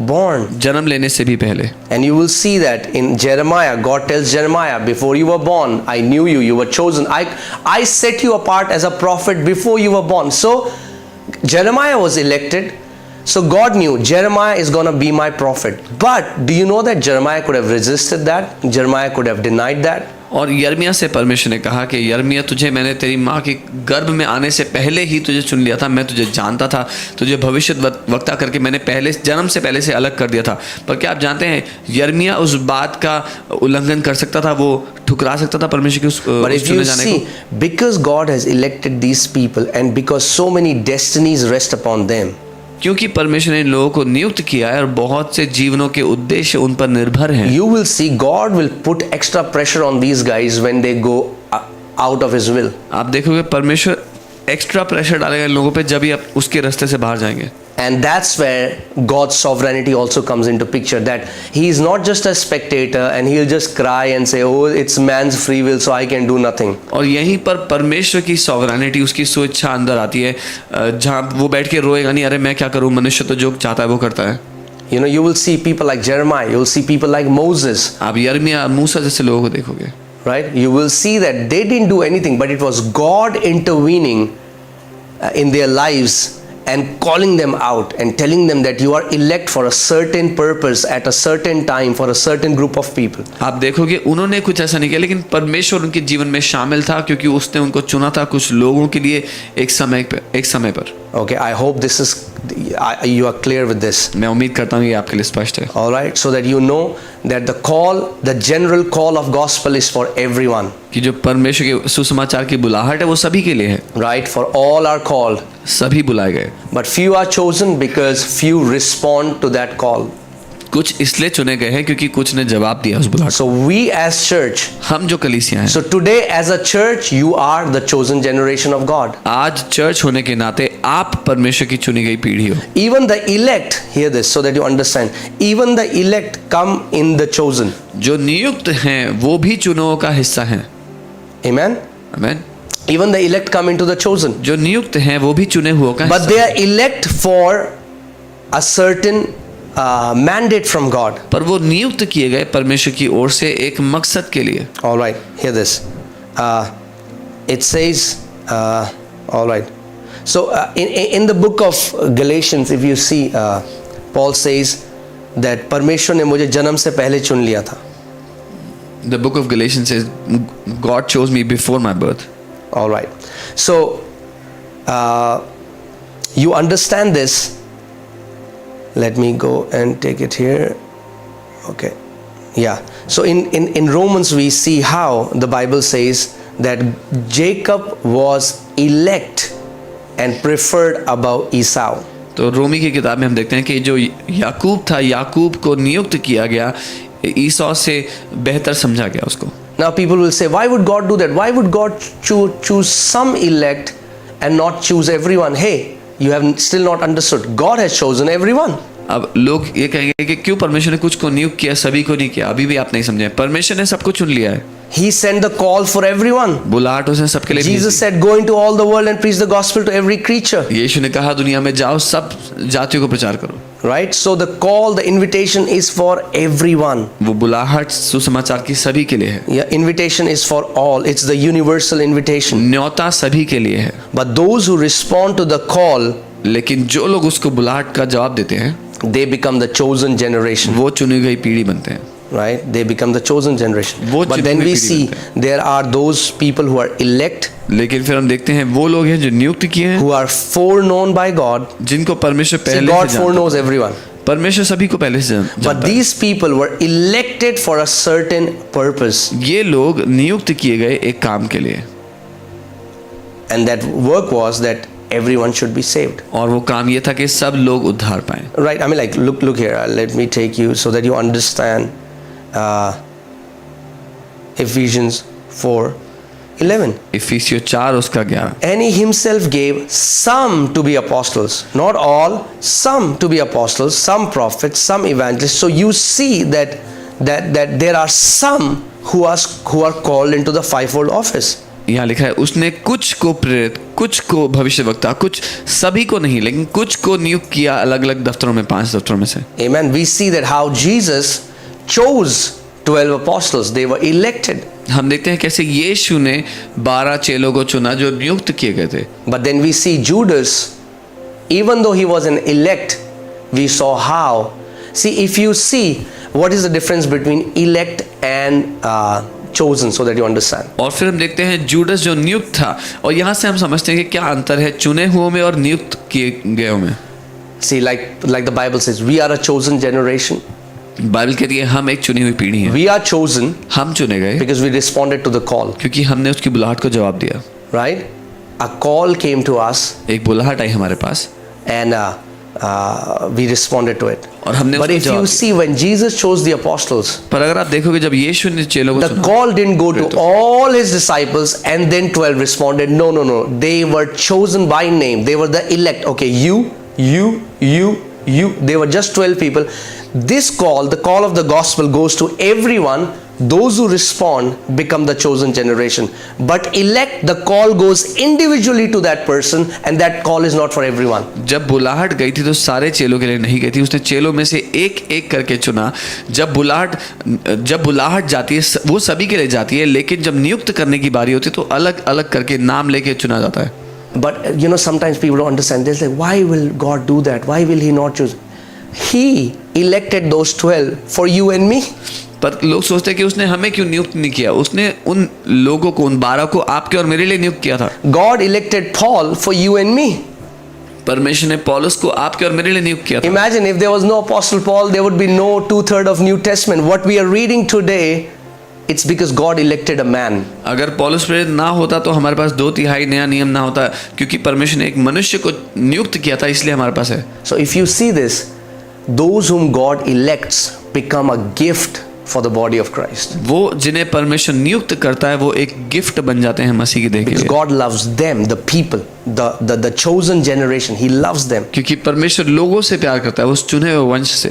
born. जन्म लेने से भी पहले. And you will see that in Jeremiah. God tells Jeremiah, before you were born, I knew you, you were chosen. I set you apart as a prophet before you were born. So Jeremiah was elected. So God knew Jeremiah is going to be my prophet. But do you know that Jeremiah could have resisted that? Jeremiah could have denied that. और यिर्मयाह से परमेश्वर ने कहा कि यिर्मयाह, तुझे मैंने तेरी माँ के गर्भ में आने से पहले ही तुझे चुन लिया था, मैं तुझे जानता था, तुझे भविष्य वक्ता करके मैंने पहले जन्म से पहले से अलग कर दिया था। पर क्या आप जानते हैं यिर्मयाह उस बात का उल्लंघन कर सकता था, वो ठुकरा सकता था परमेश्वर के उस चुने जाने को। because God has elected these people and because so many destinies rest upon them, क्योंकि परमेश्वर ने इन लोगों को नियुक्त किया है और बहुत से जीवनों के उद्देश्य उन पर निर्भर हैं। you will see God will put extra pressure on these guys when they go out of his will. आप देखोगे परमेश्वर एक्स्ट्रा प्रेशर डालेगा इन लोगों पे जब ही आप उसके रास्ते से बाहर जाएंगे। And that's where God's sovereignty also comes into picture, that he is not just a spectator and he'll just cry and say, oh, it's man's free will so I can do nothing. और यहीं पर परमेश्वर की sovereignty, उसकी स्वेच्छा अंदर आती है, जहाँ वो बैठ के रोएगा नहीं, अरे मैं क्या करूँ, मनुष्य तो जो चाहता है वो करता है। You know, you will see people like Jeremiah, you will see people like Moses. आप यिर्मयाह, मूसा जैसे लोगों को देखोगे, right? You will see that they didn't do anything, but it was God intervening in their lives and calling them out and telling them that you are elect for a certain purpose at a certain time for a certain group of people. आप देखोगे उन्होंने कुछ ऐसा नहीं किया, लेकिन परमेश्वर उनके जीवन में शामिल था क्योंकि उसने उनको चुना था कुछ लोगों के लिए एक समय पर। Okay, I hope this is you are clear with this. मैं उम्मीद करता हूँ ये आपके लिए स्पष्ट है। All right, so that you know that the call, the general call of gospel is for everyone. कि जो परमेश्वर के सुसमाचार की बुलाहट है वो सभी के लिए है। Right, for all are called. सभी बुलाए गए। But few are chosen because few respond to that call. कुछ इसलिए चुने गए हैं क्योंकि कुछ ने जवाब दिया उस बुलाहट। So we as church, हम जो कलीसिया हैं, so today as a church you are the chosen generation of God. आज चर्च होने के नाते आप परमेश्वर की चुनी गई पीढ़ी हो। Even the elect, hear this so that you understand, even the elect come in the chosen. जो नियुक्त हैं वो भी चुनों का हिस्सा हैं। Amen. आमीन। Even the elect come into the chosen. जो नियुक्त हैं वो भी चुने हुओं का But हिस्सा they are elect for a certain mandate from God. पर वो नियुक्त किए गए परमेश्वर की ओर से एक मकसद के लिए। All right, hear this. It says, all right. So in the book of Galatians, if you see, Paul says that परमेश्वर ने मुझे जन्म से पहले चुन लिया था. The book of Galatians says, God chose me before my birth. All right. So you understand this. Let me go and take it here. Okay. Yeah. So in Romans we see how the Bible says that Jacob was elect and preferred above Esau. तो रोमी की किताब में हम देखते हैं कि जो याकूब था, याकूब को नियुक्त किया गया, ईसौ से बेहतर समझा गया उसको। Now people will say, why would God do that? Why would God choose some elect and not choose everyone? Hey, you have still not understood. God has chosen everyone. अब लोग ये कहेंगे कि क्यों परमेश्वर ने कुछ को नियुक्त किया, सभी को नहीं किया। अभी भी आप नहीं समझे, परमेश्वर ने सबको चुन लिया है। He sent the call for everyone. बुलाहट उसने सबके लिए Jesus said, go into all the world and preach the gospel to every creature. यीशु ने कहा दुनिया में जाओ, सब जातियों को प्रचार करो। Right? So the call, the invitation is for everyone. वो बुलाहट सुसमाचार की सभी के लिए है। Yeah, invitation is for all. It's the universal invitation. न्योता सभी के लिए है। But those who respond to the call, लेकिन जो लोग उसको बुलाहट का जवाब देते हैं, they become the chosen generation. वो चुनी गई पीढ़ी बनते हैं। Right? They become the chosen generation. वो But चुनी then हुई we पीढ़ी see बनते there are those people who are elect, लेकिन फिर हम देखते हैं वो लोग हैं जो नियुक्त किए हैं, who are foreknown by God. जिनको परमेश्वर See, पहले God से जानता foreknows है। everyone. परमेश्वर सभी को पहले से But जानता है। these people were elected for a certain purpose. ये लोग नियुक्त किए गए एक काम के लिए, And that work was that everyone should be saved. और वो काम ये था कि सब लोग उद्धार पाएं। Right? I mean, like, look here. Let me take you so that you understand. Ephesians 4:11. इफिसियों 4 उसका 11। And he himself gave some to be apostles, not all, some to be apostles, some prophets, some evangelists. So you see that there are some who are called into the fivefold office. यहाँ लिखा है उसने कुछ को प्रेरित, कुछ को भविष्यवक्ता, कुछ सभी को नहीं, लेकिन कुछ को नियुक्त किया अलग अलग दफ्तरों में, 5 दफ्तरों में से। Amen. We see that how Jesus chose 12 apostles. They were elected. हम देखते हैं कैसे यीशु ने 12 चेलों को चुना जो नियुक्त किए गए थे। But then we see Judas, even though he was an elect, we saw how. See, if you see what is the difference between elect and chosen, so that you understand. और फिर हम देखते हैं जूडस जो नियुक्त था, और यहाँ से हम समझते हैं कि क्या अंतर है चुने हुओं में और नियुक्त किए गए में। See, like the Bible says, we are a chosen generation. Bible कहती है हम एक चुनी हुई पीढ़ी है, We are chosen हम चुने गए because we responded to the call, क्योंकि हमने उसकी बुलाहट को जवाब दिया। right? A call came to us, एक बुलाहट आई हमारे पास and we responded to it. और हमने But उसको if जवाब you दिया। see, when Jesus chose the apostles, पर अगर आप देखोगे जब यीशु ने चेलों को the चुना, call didn't go to all his disciples and then 12 responded. No. They were chosen by name. They were the elect. Okay, you. They were just 12 people. This call, the call of the gospel, goes to everyone. Those who respond become the chosen generation. But elect, the call goes individually to that person, and that call is not for everyone. जब बुलाहट गई थी तो सारे चेलों के लिए नहीं गई थी, उसने चेलों में से एक एक करके चुना। जब बुलाहट जाती है वो सभी के लिए जाती है, लेकिन जब नियुक्त करने की बारी होती है तो अलग अलग करके नाम लेके चुना जाता है। But sometimes people don't understand. They're like, why will God do that? Why will He not choose? He elected those 12 for you and me. पर लोग सोचते हैं कि उसने हमें क्यों नियुक्त नहीं किया, उसने उन लोगों को, उन 12 को आपके और मेरे लिए नियुक्त किया था। God elected Paul for you and me. परमेश्वर ने पौलुस को आपके और मेरे लिए नियुक्त किया था। Imagine if there was no Apostle Paul, there would be no 2/3 of New Testament. What we are reading today, it's because God elected a man. अगर पौलुस प्रेरित ना होता तो हमारे पास 2/3 नया नियम ना होता, क्योंकि परमेश्वर ने एक मनुष्य को नियुक्त किया था, इसलिए हमारे पास है। So if you see this, those whom God elects become a gift for the body of Christ. वो जिन्हें परमेश्वर नियुक्त करता है वो एक गिफ्ट बन जाते हैं मसीह की देह के Because लिए, God loves them, the people, the chosen generation. He loves them. क्योंकि परमेश्वर लोगों से प्यार करता है, उस चुने हुए वंश से।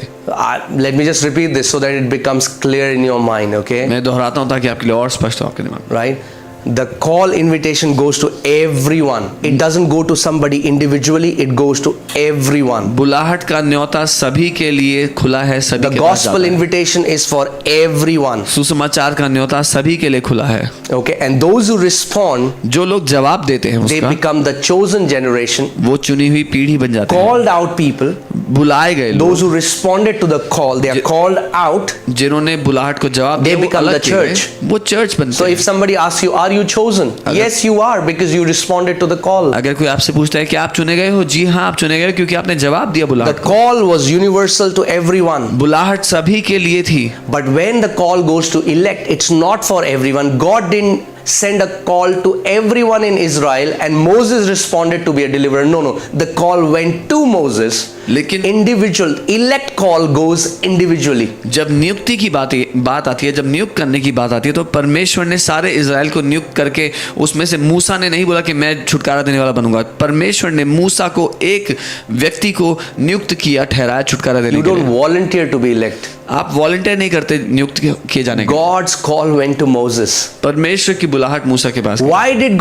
Let me just repeat this so that it becomes clear in your mind, okay? मैं दोहराता हूँ ताकि आपके लिए और स्पष्ट हो आपके दिमाग में। Right? The call invitation goes to everyone. It doesn't go to somebody individually, it goes to everyone. बुलाहट का न्योता सभी के लिए खुला है, सभी The के पास gospel जाता है। invitation is for everyone. सुसमाचार का न्योता सभी के लिए खुला है। Okay, and those who respond, जो लोग जवाब देते हैं they उसका, become the chosen generation, वो चुनी हुई पीढ़ी बन जाते हैं। called out people. बुलाए गए लोग, Those who responded to the call, they are called out. जिन्होंने बुलाहट को जवाब They दिया, वो become अलग the किए गए, church. वो चर्च बनते So हैं। if somebody asks you, are you chosen? Yes, you are, because you responded to the call. अगर कोई आपसे पूछता है कि आप चुने गए हो, जी हाँ आप चुने गए क्योंकि आपने जवाब दिया The बुलाहट को। call was universal to everyone. बुलाहट सभी के लिए थी, But when the call goes to elect, it's not for everyone. God didn't send a call to everyone in Israel and Moses responded to be a deliverer. No. The call went to Moses. लेकिन Individual. Elect call goes individually. जब नियुक्ति की बात आती है, जब नियुक्त करने की बात आती है, तो परमेश्वर ने सारे इज़राइल को नियुक्त करके, उसमें से मूसा ने नहीं बोला कि मैं छुटकारा देने वाला बनूंगा। परमेश्वर ने मूसा को, एक व्यक्ति को नियुक्त किया, ठहराया छुटकारा देने You के don't लिए। volunteer to be elect. आप वॉलंटियर नहीं करते नियुक्त किए जाने के लिए। God's call went to Moses. परमेश्वर की बुलाहट मूसा के पास। Why did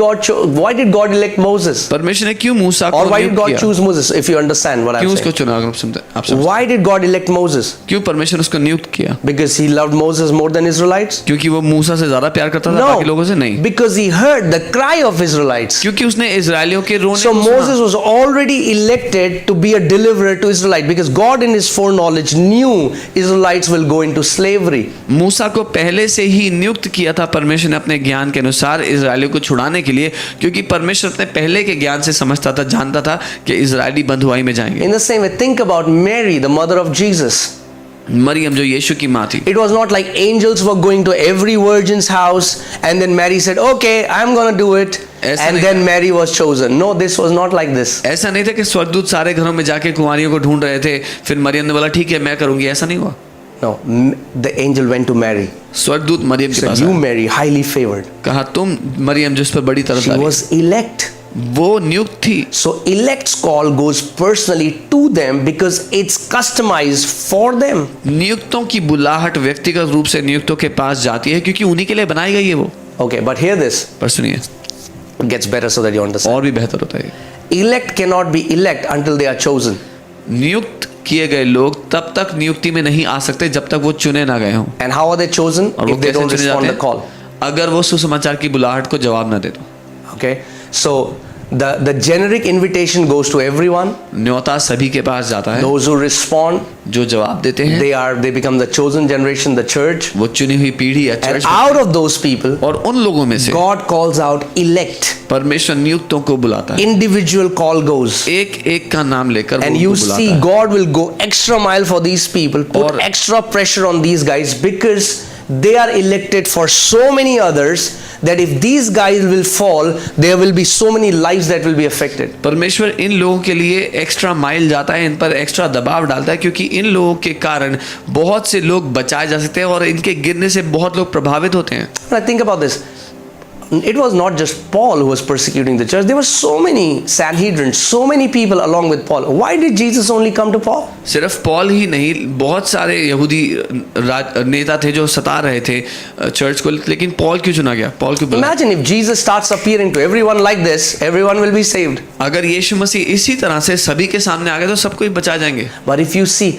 God elect Moses? परमेश्वर ने क्यों मूसा को Or why did नियुक्त God किया? choose Moses? If you understand what I'm क्यों उसको saying. चुना? आप समझते? Why did God elect Moses? क्यों परमेश्वर उसको नियुक्त किया? Because he loved Moses more than Israelites? क्योंकि वो मूसा से ज्यादा प्यार करता था बाकी लोगों से? नहीं, because he heard the cry of Israelites. क्योंकि उसने इजरायलियों के रोने So को सुना। Moses was already elected to be a deliverer to Israelites because God in his foreknowledge knew Israelites will go into slavery. मूसा को पहले से ही नियुक्त किया था परमेश्वर ने अपने ज्ञान के अनुसार इजरायलियों को छुड़ाने के लिए, क्योंकि परमेश्वर अपने पहले के ज्ञान से समझता था, जानता था कि इजरायली बंधुआई में जाएंगे। In the same way, think about Mary, the mother of Jesus. Maryam जो यीशु की माँ थी, It was not like angels were going to every virgin's house and then Mary said, okay, I'm gonna do it. ऐसा And नहीं then Mary was chosen. No, this was not like this. ऐसा नहीं था कि स्वर्गदूत सारे घरों में जाके कुंवारियों को ढूंढ रहे थे, फिर मरियम ने बोला ठीक है मैं करूंगी, ऐसा नहीं हुआ। No, the angel went to Mary. स्वर्गदूत मरियम के Said, पास you आया, Mary, highly favored. कहा तुम मरियम जिस पर बड़ी She तरफदारी, was elect. वो नियुक्त थी। So elect's call goes personally to them because it's customized for them. नियुक्तों की बुलाहट व्यक्तिगत रूप से नियुक्तों के पास जाती है क्योंकि उन्हीं के लिए बनाई गई है वो। Okay, but hear this. पर सुनिए, It gets better so that you understand. और भी बेहतर होता है। Elect cannot be elect until they are chosen. नियुक्त किए गए लोग तब तक नियुक्ति में नहीं आ सकते जब तक वो चुने ना गए हों। And how are they chosen? और वो If they कैसे don't चुने respond जाते the call. हैं? अगर वो सुसमाचार की बुलाहट को जवाब ना दे तो। Okay, so The generic invitation goes to everyone. न्योता सभी के पास जाता है, Those who respond, जो जवाब देते हैं they become the chosen generation, the church. वो चुनी हुई पीढ़ी या And church, out of those people, और उन लोगों में से God calls out elect. परमेश्वर नियुक्तों को बुलाता है, Individual call goes. एक एक का नाम लेकर And वो you उनको see, बुलाता है। God will go extra mile for these people, put और- extra pressure on these guys because they are elected for so many others that if these guys will fall, there will be so many lives that will be affected. परमेश्वर इन लोगों के लिए extra mile जाता है, इन पर extra दबाव डालता है, क्योंकि इन लोगों के कारण बहुत से लोग बचाए जा सकते हैं और इनके गिरने से बहुत लोग प्रभावित होते हैं। Now think about this. It was not just Paul who was persecuting the church. There were so many Sanhedrin, so many people along with Paul. Why did Jesus only come to Paul? सिर्फ Paul he नहीं, बहुत सारे यहूदी नेता थे जो सता रहे थे चर्च को, लेकिन पॉल क्यों चुना गया, पॉल क्यों बुलाया? Imagine if Jesus starts appearing to everyone like this, everyone will be saved. अगर यीशु मसीह इसी तरह से सभी के सामने आ गए तो सब कोई बचा जाएंगे। But if you see,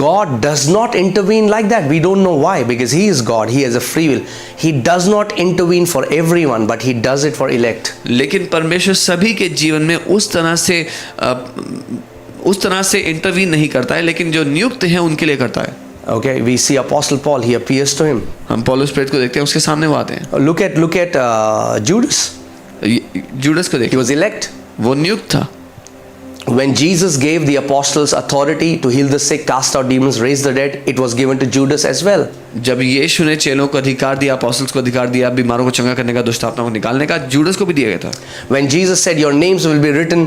God does not intervene like that. We don't know why, because He is God. He has a free will. He does not intervene for everyone, but He does it for elect. लेकिन परमेश्वर सभी के जीवन में उस तरह से intervene नहीं करता है, लेकिन जो नियुक्त हैं उनके लिए करता है। Okay, we see Apostle Paul. He appears to him. हम पौलुस प्रेरित को देखते हैं, उसके सामने वो आते हैं। Look at Judas. जूडस को He देखिए, was elect. वो नियुक्त था। When Jesus gave the apostles authority to heal the sick, cast out demons, raise the dead, it was given to Judas as well. जब यीशु ने चेलों को अधिकार दिया, apostles को अधिकार दिया, बीमारों को चंगा करने का, दुष्ट आत्माओं को निकालने का, जूडस को भी दिया गया था। When Jesus said, "Your names will be written,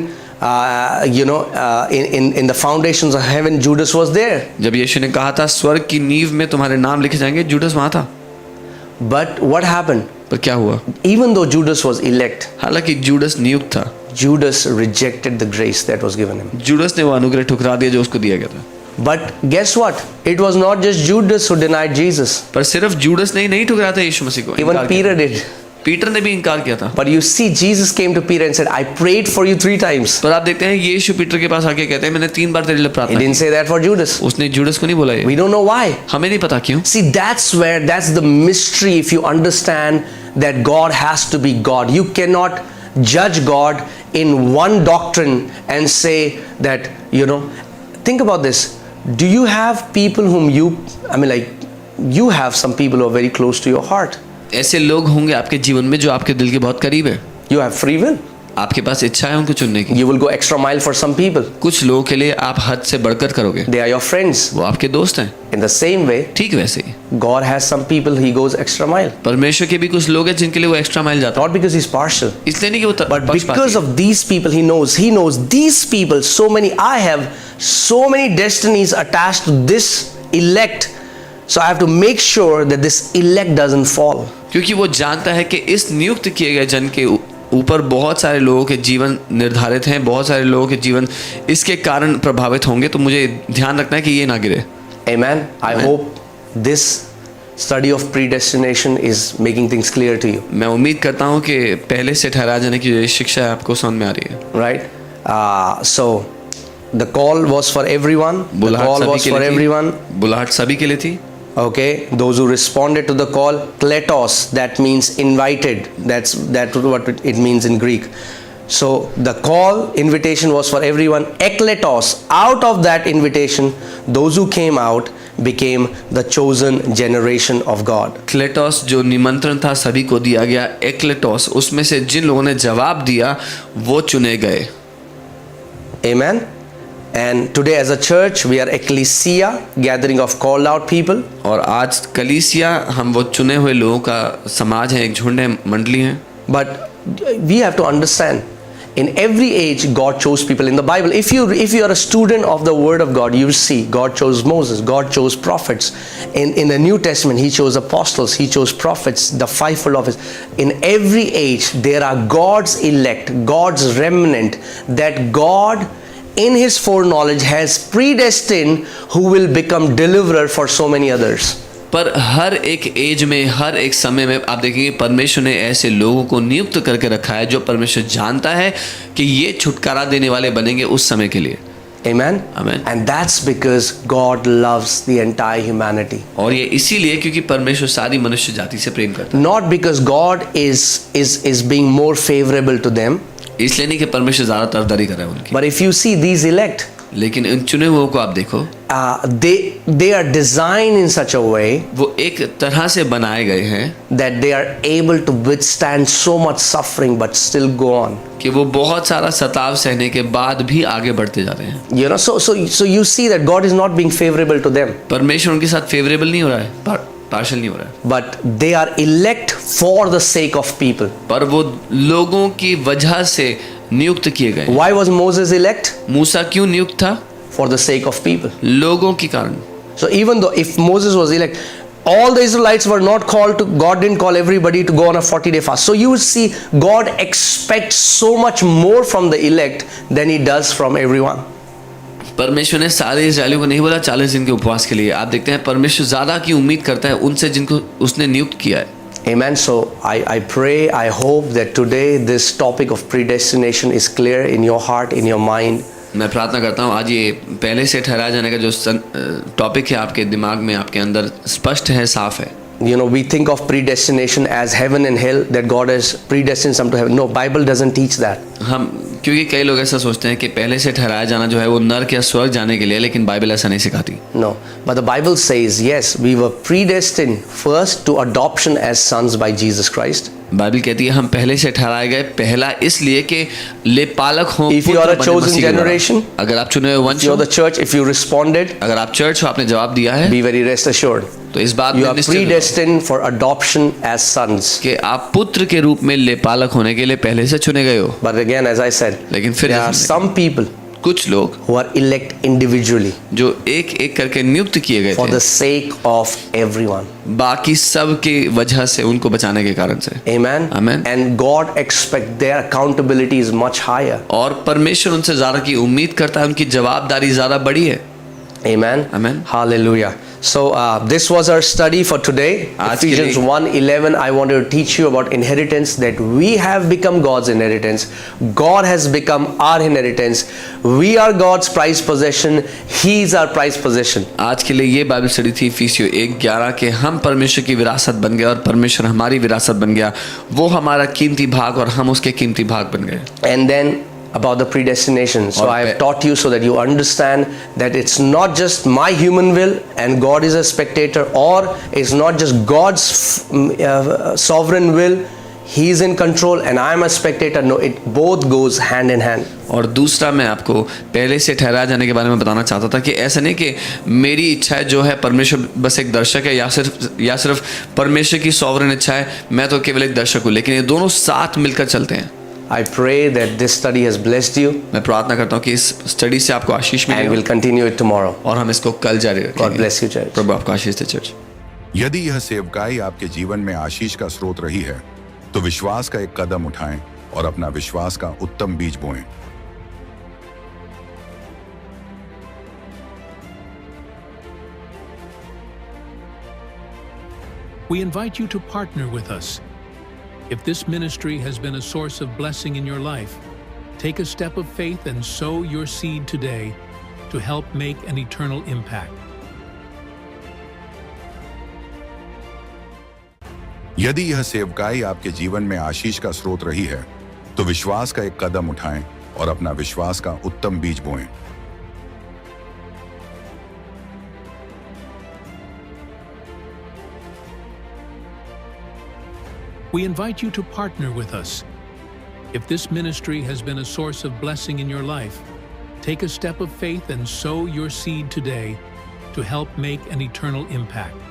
in the foundations of heaven," Judas was there. जब यीशु ने कहा था स्वर्ग की नींव में तुम्हारे नाम लिखे जाएंगे, जूडस वहां था। But what happened? पर क्या हुआ? Even though Judas was elect, हालांकि जूडस नियुक्त था, Judas rejected the grace that was given him. Judas ने वो अनुग्रह ठुकरा दिया जो उसको दिया गया था। But guess what? It was not just Judas who denied Jesus. पर सिर्फ जूडस ने ही नहीं ठुकराया था यीशु मसीह को, Even इनकार किया। Peter did. पीटर ने भी इनकार किया था। But you see, Jesus came to Peter and said, "I prayed for you 3 times." पर आप देखते हैं यीशु पीटर के पास आके कहते हैं मैंने 3 बार तेरे लिए He प्रार्थना didn't say that for Judas. की। उसने जूडस को नहीं बोला ये, We don't know why. हमें नहीं पता क्यों। See, that's the mystery. If you understand that God has to be God, you cannot judge God in one doctrine and say that, think about this. Do you have people whom you have some people who are very close to your heart. ऐसे लोग होंगे आपके जीवन में जो आपके दिल के बहुत करीब है, You have free will. आपके पास इच्छा है उनको चुनने की। You will go extra mile for some people. कुछ लोगों के लिए आप हद से बढ़कर करोगे, They are your friends. वो आपके दोस्त हैं। In the same way, ठीक वैसे ही God has some people He goes extra mile. परमेश्वर के भी कुछ लोग हैं जिनके लिए वो एक्स्ट्रा माइल जाता Not because He's partial, है, इसलिए नहीं कि वो but पक्षपाती because है। of these people He knows these people, I have so many destinies attached to this elect, so I have to make sure that this elect doesn't fall. क्योंकि वो जानता है कि इस नियुक्त किए गए जन के ऊपर बहुत सारे लोगों के जीवन निर्धारित हैं, बहुत सारे लोगों के जीवन इसके कारण प्रभावित होंगे, तो मुझे ध्यान रखना है कि ये ना गिरे। Amen. I hope this study of predestination is making things clear to you. मैं उम्मीद करता हूँ कि पहले से ठहरा जाने की जो शिक्षा है आपको समझ में आ रही है। Right? So the call was for everyone. The बुलाहट call सभी was के for लिए थी। everyone. बुलाहट सभी के लिए थी। Okay, those who responded to the call, kletos, that means invited. That's what it means in Greek. So the call, invitation was for everyone. Ekletos, out of that invitation, those who came out became the chosen generation of God. क्लेटोस जो निमंत्रण था सभी को दिया गया, एक्लेटोस उसमें से जिन लोगों ने जवाब दिया वो चुने गए। Amen. And today as a church we are ecclesia, gathering of called out people. और आज कलीसिया हम वो चुने हुए लोगों का समाज है, एक झुंड है, मंडली है। But we have to understand, in every age God chose people. In the Bible, if you are a student of the Word of God, you will see God chose Moses, God chose prophets. In the New Testament, He chose apostles, He chose prophets, the fivefold office. In every age, there are God's elect, God's remnant that God, in His foreknowledge, has predestined, who will become deliverer for so many others. पर हर एक as में, हर एक समय में आप देखेंगे परमेश्वर ने ऐसे लोगों को नियुक्त करके रखा है जो परमेश्वर जानता है कि ये छुटकारा देने वाले बनेंगे उस समय के लिए। Amen. Amen. And that's because God loves the entire humanity. और ये इसीलिए क्योंकि परमेश्वर सारी मनुष्य जाति से प्रेम करता है। Not because God is being more favorable to them. इसलिए नहीं कि परमेश्वर ज़्यादा तरफदारी कर रहा है उनकी, But if you see these elect, लेकिन इन चुने हुओं को आप देखो, they are designed in such a way वो एक तरह से बनाए गए हैं that they are able to withstand so much suffering but still go on. कि वो बहुत सारा सताव सहने के बाद भी आगे बढ़ते जा रहे हैं. You know, so you see that God is not being favorable to them, परमेश्वर उनके साथ फेवरेबल नहीं हो रहा है, पार्शल नहीं हो रहा है, but they are elect for the sake of people. पर वो लोगों की वजह से नियुक्त किए गए. Why was Moses elect? मूसा क्यों नियुक्त था? For the sake of people. लोगों के कारण. So even though if Moses was elect, all the Israelites were not called to, God didn't call everybody to go on a 40-day fast. So you will see God expects so much more from the elect than he does from everyone. परमेश्वर ने सारे इस्राएलियों को नहीं बोला 40 दिन के उपवास के लिए. आप देखते हैं परमेश्वर ज़्यादा की उम्मीद करता है उनसे जिनको उसने नियुक्त किया है. Amen. So I pray, I hope that today this topic of predestination is clear in your heart, in your mind. मैं प्रार्थना करता हूँ आज ये पहले से ठहराया जाने का जो टॉपिक है आपके दिमाग में, आपके अंदर स्पष्ट है, साफ है. You know, we think of predestination as heaven and hell, that God has predestined some to heaven. No, Bible doesn't teach that. हम क्योंकि कई लोग ऐसा सोचते हैं कि पहले से ठहराया जाना जो है वो नरक या स्वर्ग जाने के लिए, लेकिन बाइबल ऐसा नहीं सिखाती. No, but the Bible says yes, we were predestined first to adoption as sons by Jesus Christ. Bible कहती है हम पहले से ठहराए गए, पहला इसलिए कि लेपालक हों. If you are a chosen generation, अगर आप चुने हुए वंश if हो, you're the church, if you responded, अगर आप चर्च हो, आपने जवाब दिया है, be very rest assured. तो इस बात You में are निश्चित रहो predestined for adoption as sons. कि आप पुत्र के रूप में लेपालक होने के लिए पहले से चुने गए हो. But again, as I said, लेकिन फिर there are some people कुछ लोग who are elect individually जो एक एक करके नियुक्त किए गए for थे the sake of everyone. बाकी सब की वजह से, उनको बचाने के कारण से. Amen. Amen. And God expects their accountability is much higher. और परमेश्वर उनसे ज़्यादा की उम्मीद करता है, उनकी जवाबदारी ज़्यादा बड़ी है. Amen. Amen. Hallelujah. So this was our study for today. आज के Ephesians लिए- 1:11. I wanted to teach you about inheritance, that we have become God's inheritance. God has become our inheritance. We are God's prized possession. He is our prized possession. आज के लिए ये Bible study थी इफिसियों 1:11 के हम परमेश्वर की विरासत बन गए और परमेश्वर हमारी विरासत बन गया. वो हमारा कीमती भाग और हम उसके कीमती भाग बन गए. And then about the predestination. So I have taught you so that you understand that it's not just my human will and God is a spectator, or it's not just God's sovereign will, He is in control and I am a spectator. No, it both goes hand in hand. और दूसरा मैं आपको पहले से ठहराए जाने के बारे में बताना चाहता था कि ऐसा नहीं कि मेरी इच्छा है जो है, परमेश्वर बस एक दर्शक है, या सिर्फ परमेश्वर की सॉवरेन इच्छा है, मैं तो केवल एक दर्शक हूँ, लेकिन ये दोनों साथ मिलकर चलते हैं. I pray that this study has blessed you मैं प्रार्थना करता हूँ कि इस स्टडी से आपको आशीष and मिले we'll continue it tomorrow. और हम इसको कल जारी God रखेंगे. bless you, church. प्रभु आपको आशीष दे चर्च. यदि यह सेवकाई आपके जीवन में आशीष का स्रोत रही है तो विश्वास का एक कदम उठाएं और अपना विश्वास का उत्तम बीज बोएं. We invite you to partner with us. If this ministry has been a source of blessing in your life, take a step of faith and sow your seed today to help make an eternal impact. यदि यह सेवकाई आपके जीवन में आशीष का स्रोत रही है तो विश्वास का एक कदम उठाएं और अपना विश्वास का उत्तम बीज बोएं. We invite you to partner with us. If this ministry has been a source of blessing in your life, take a step of faith and sow your seed today to help make an eternal impact.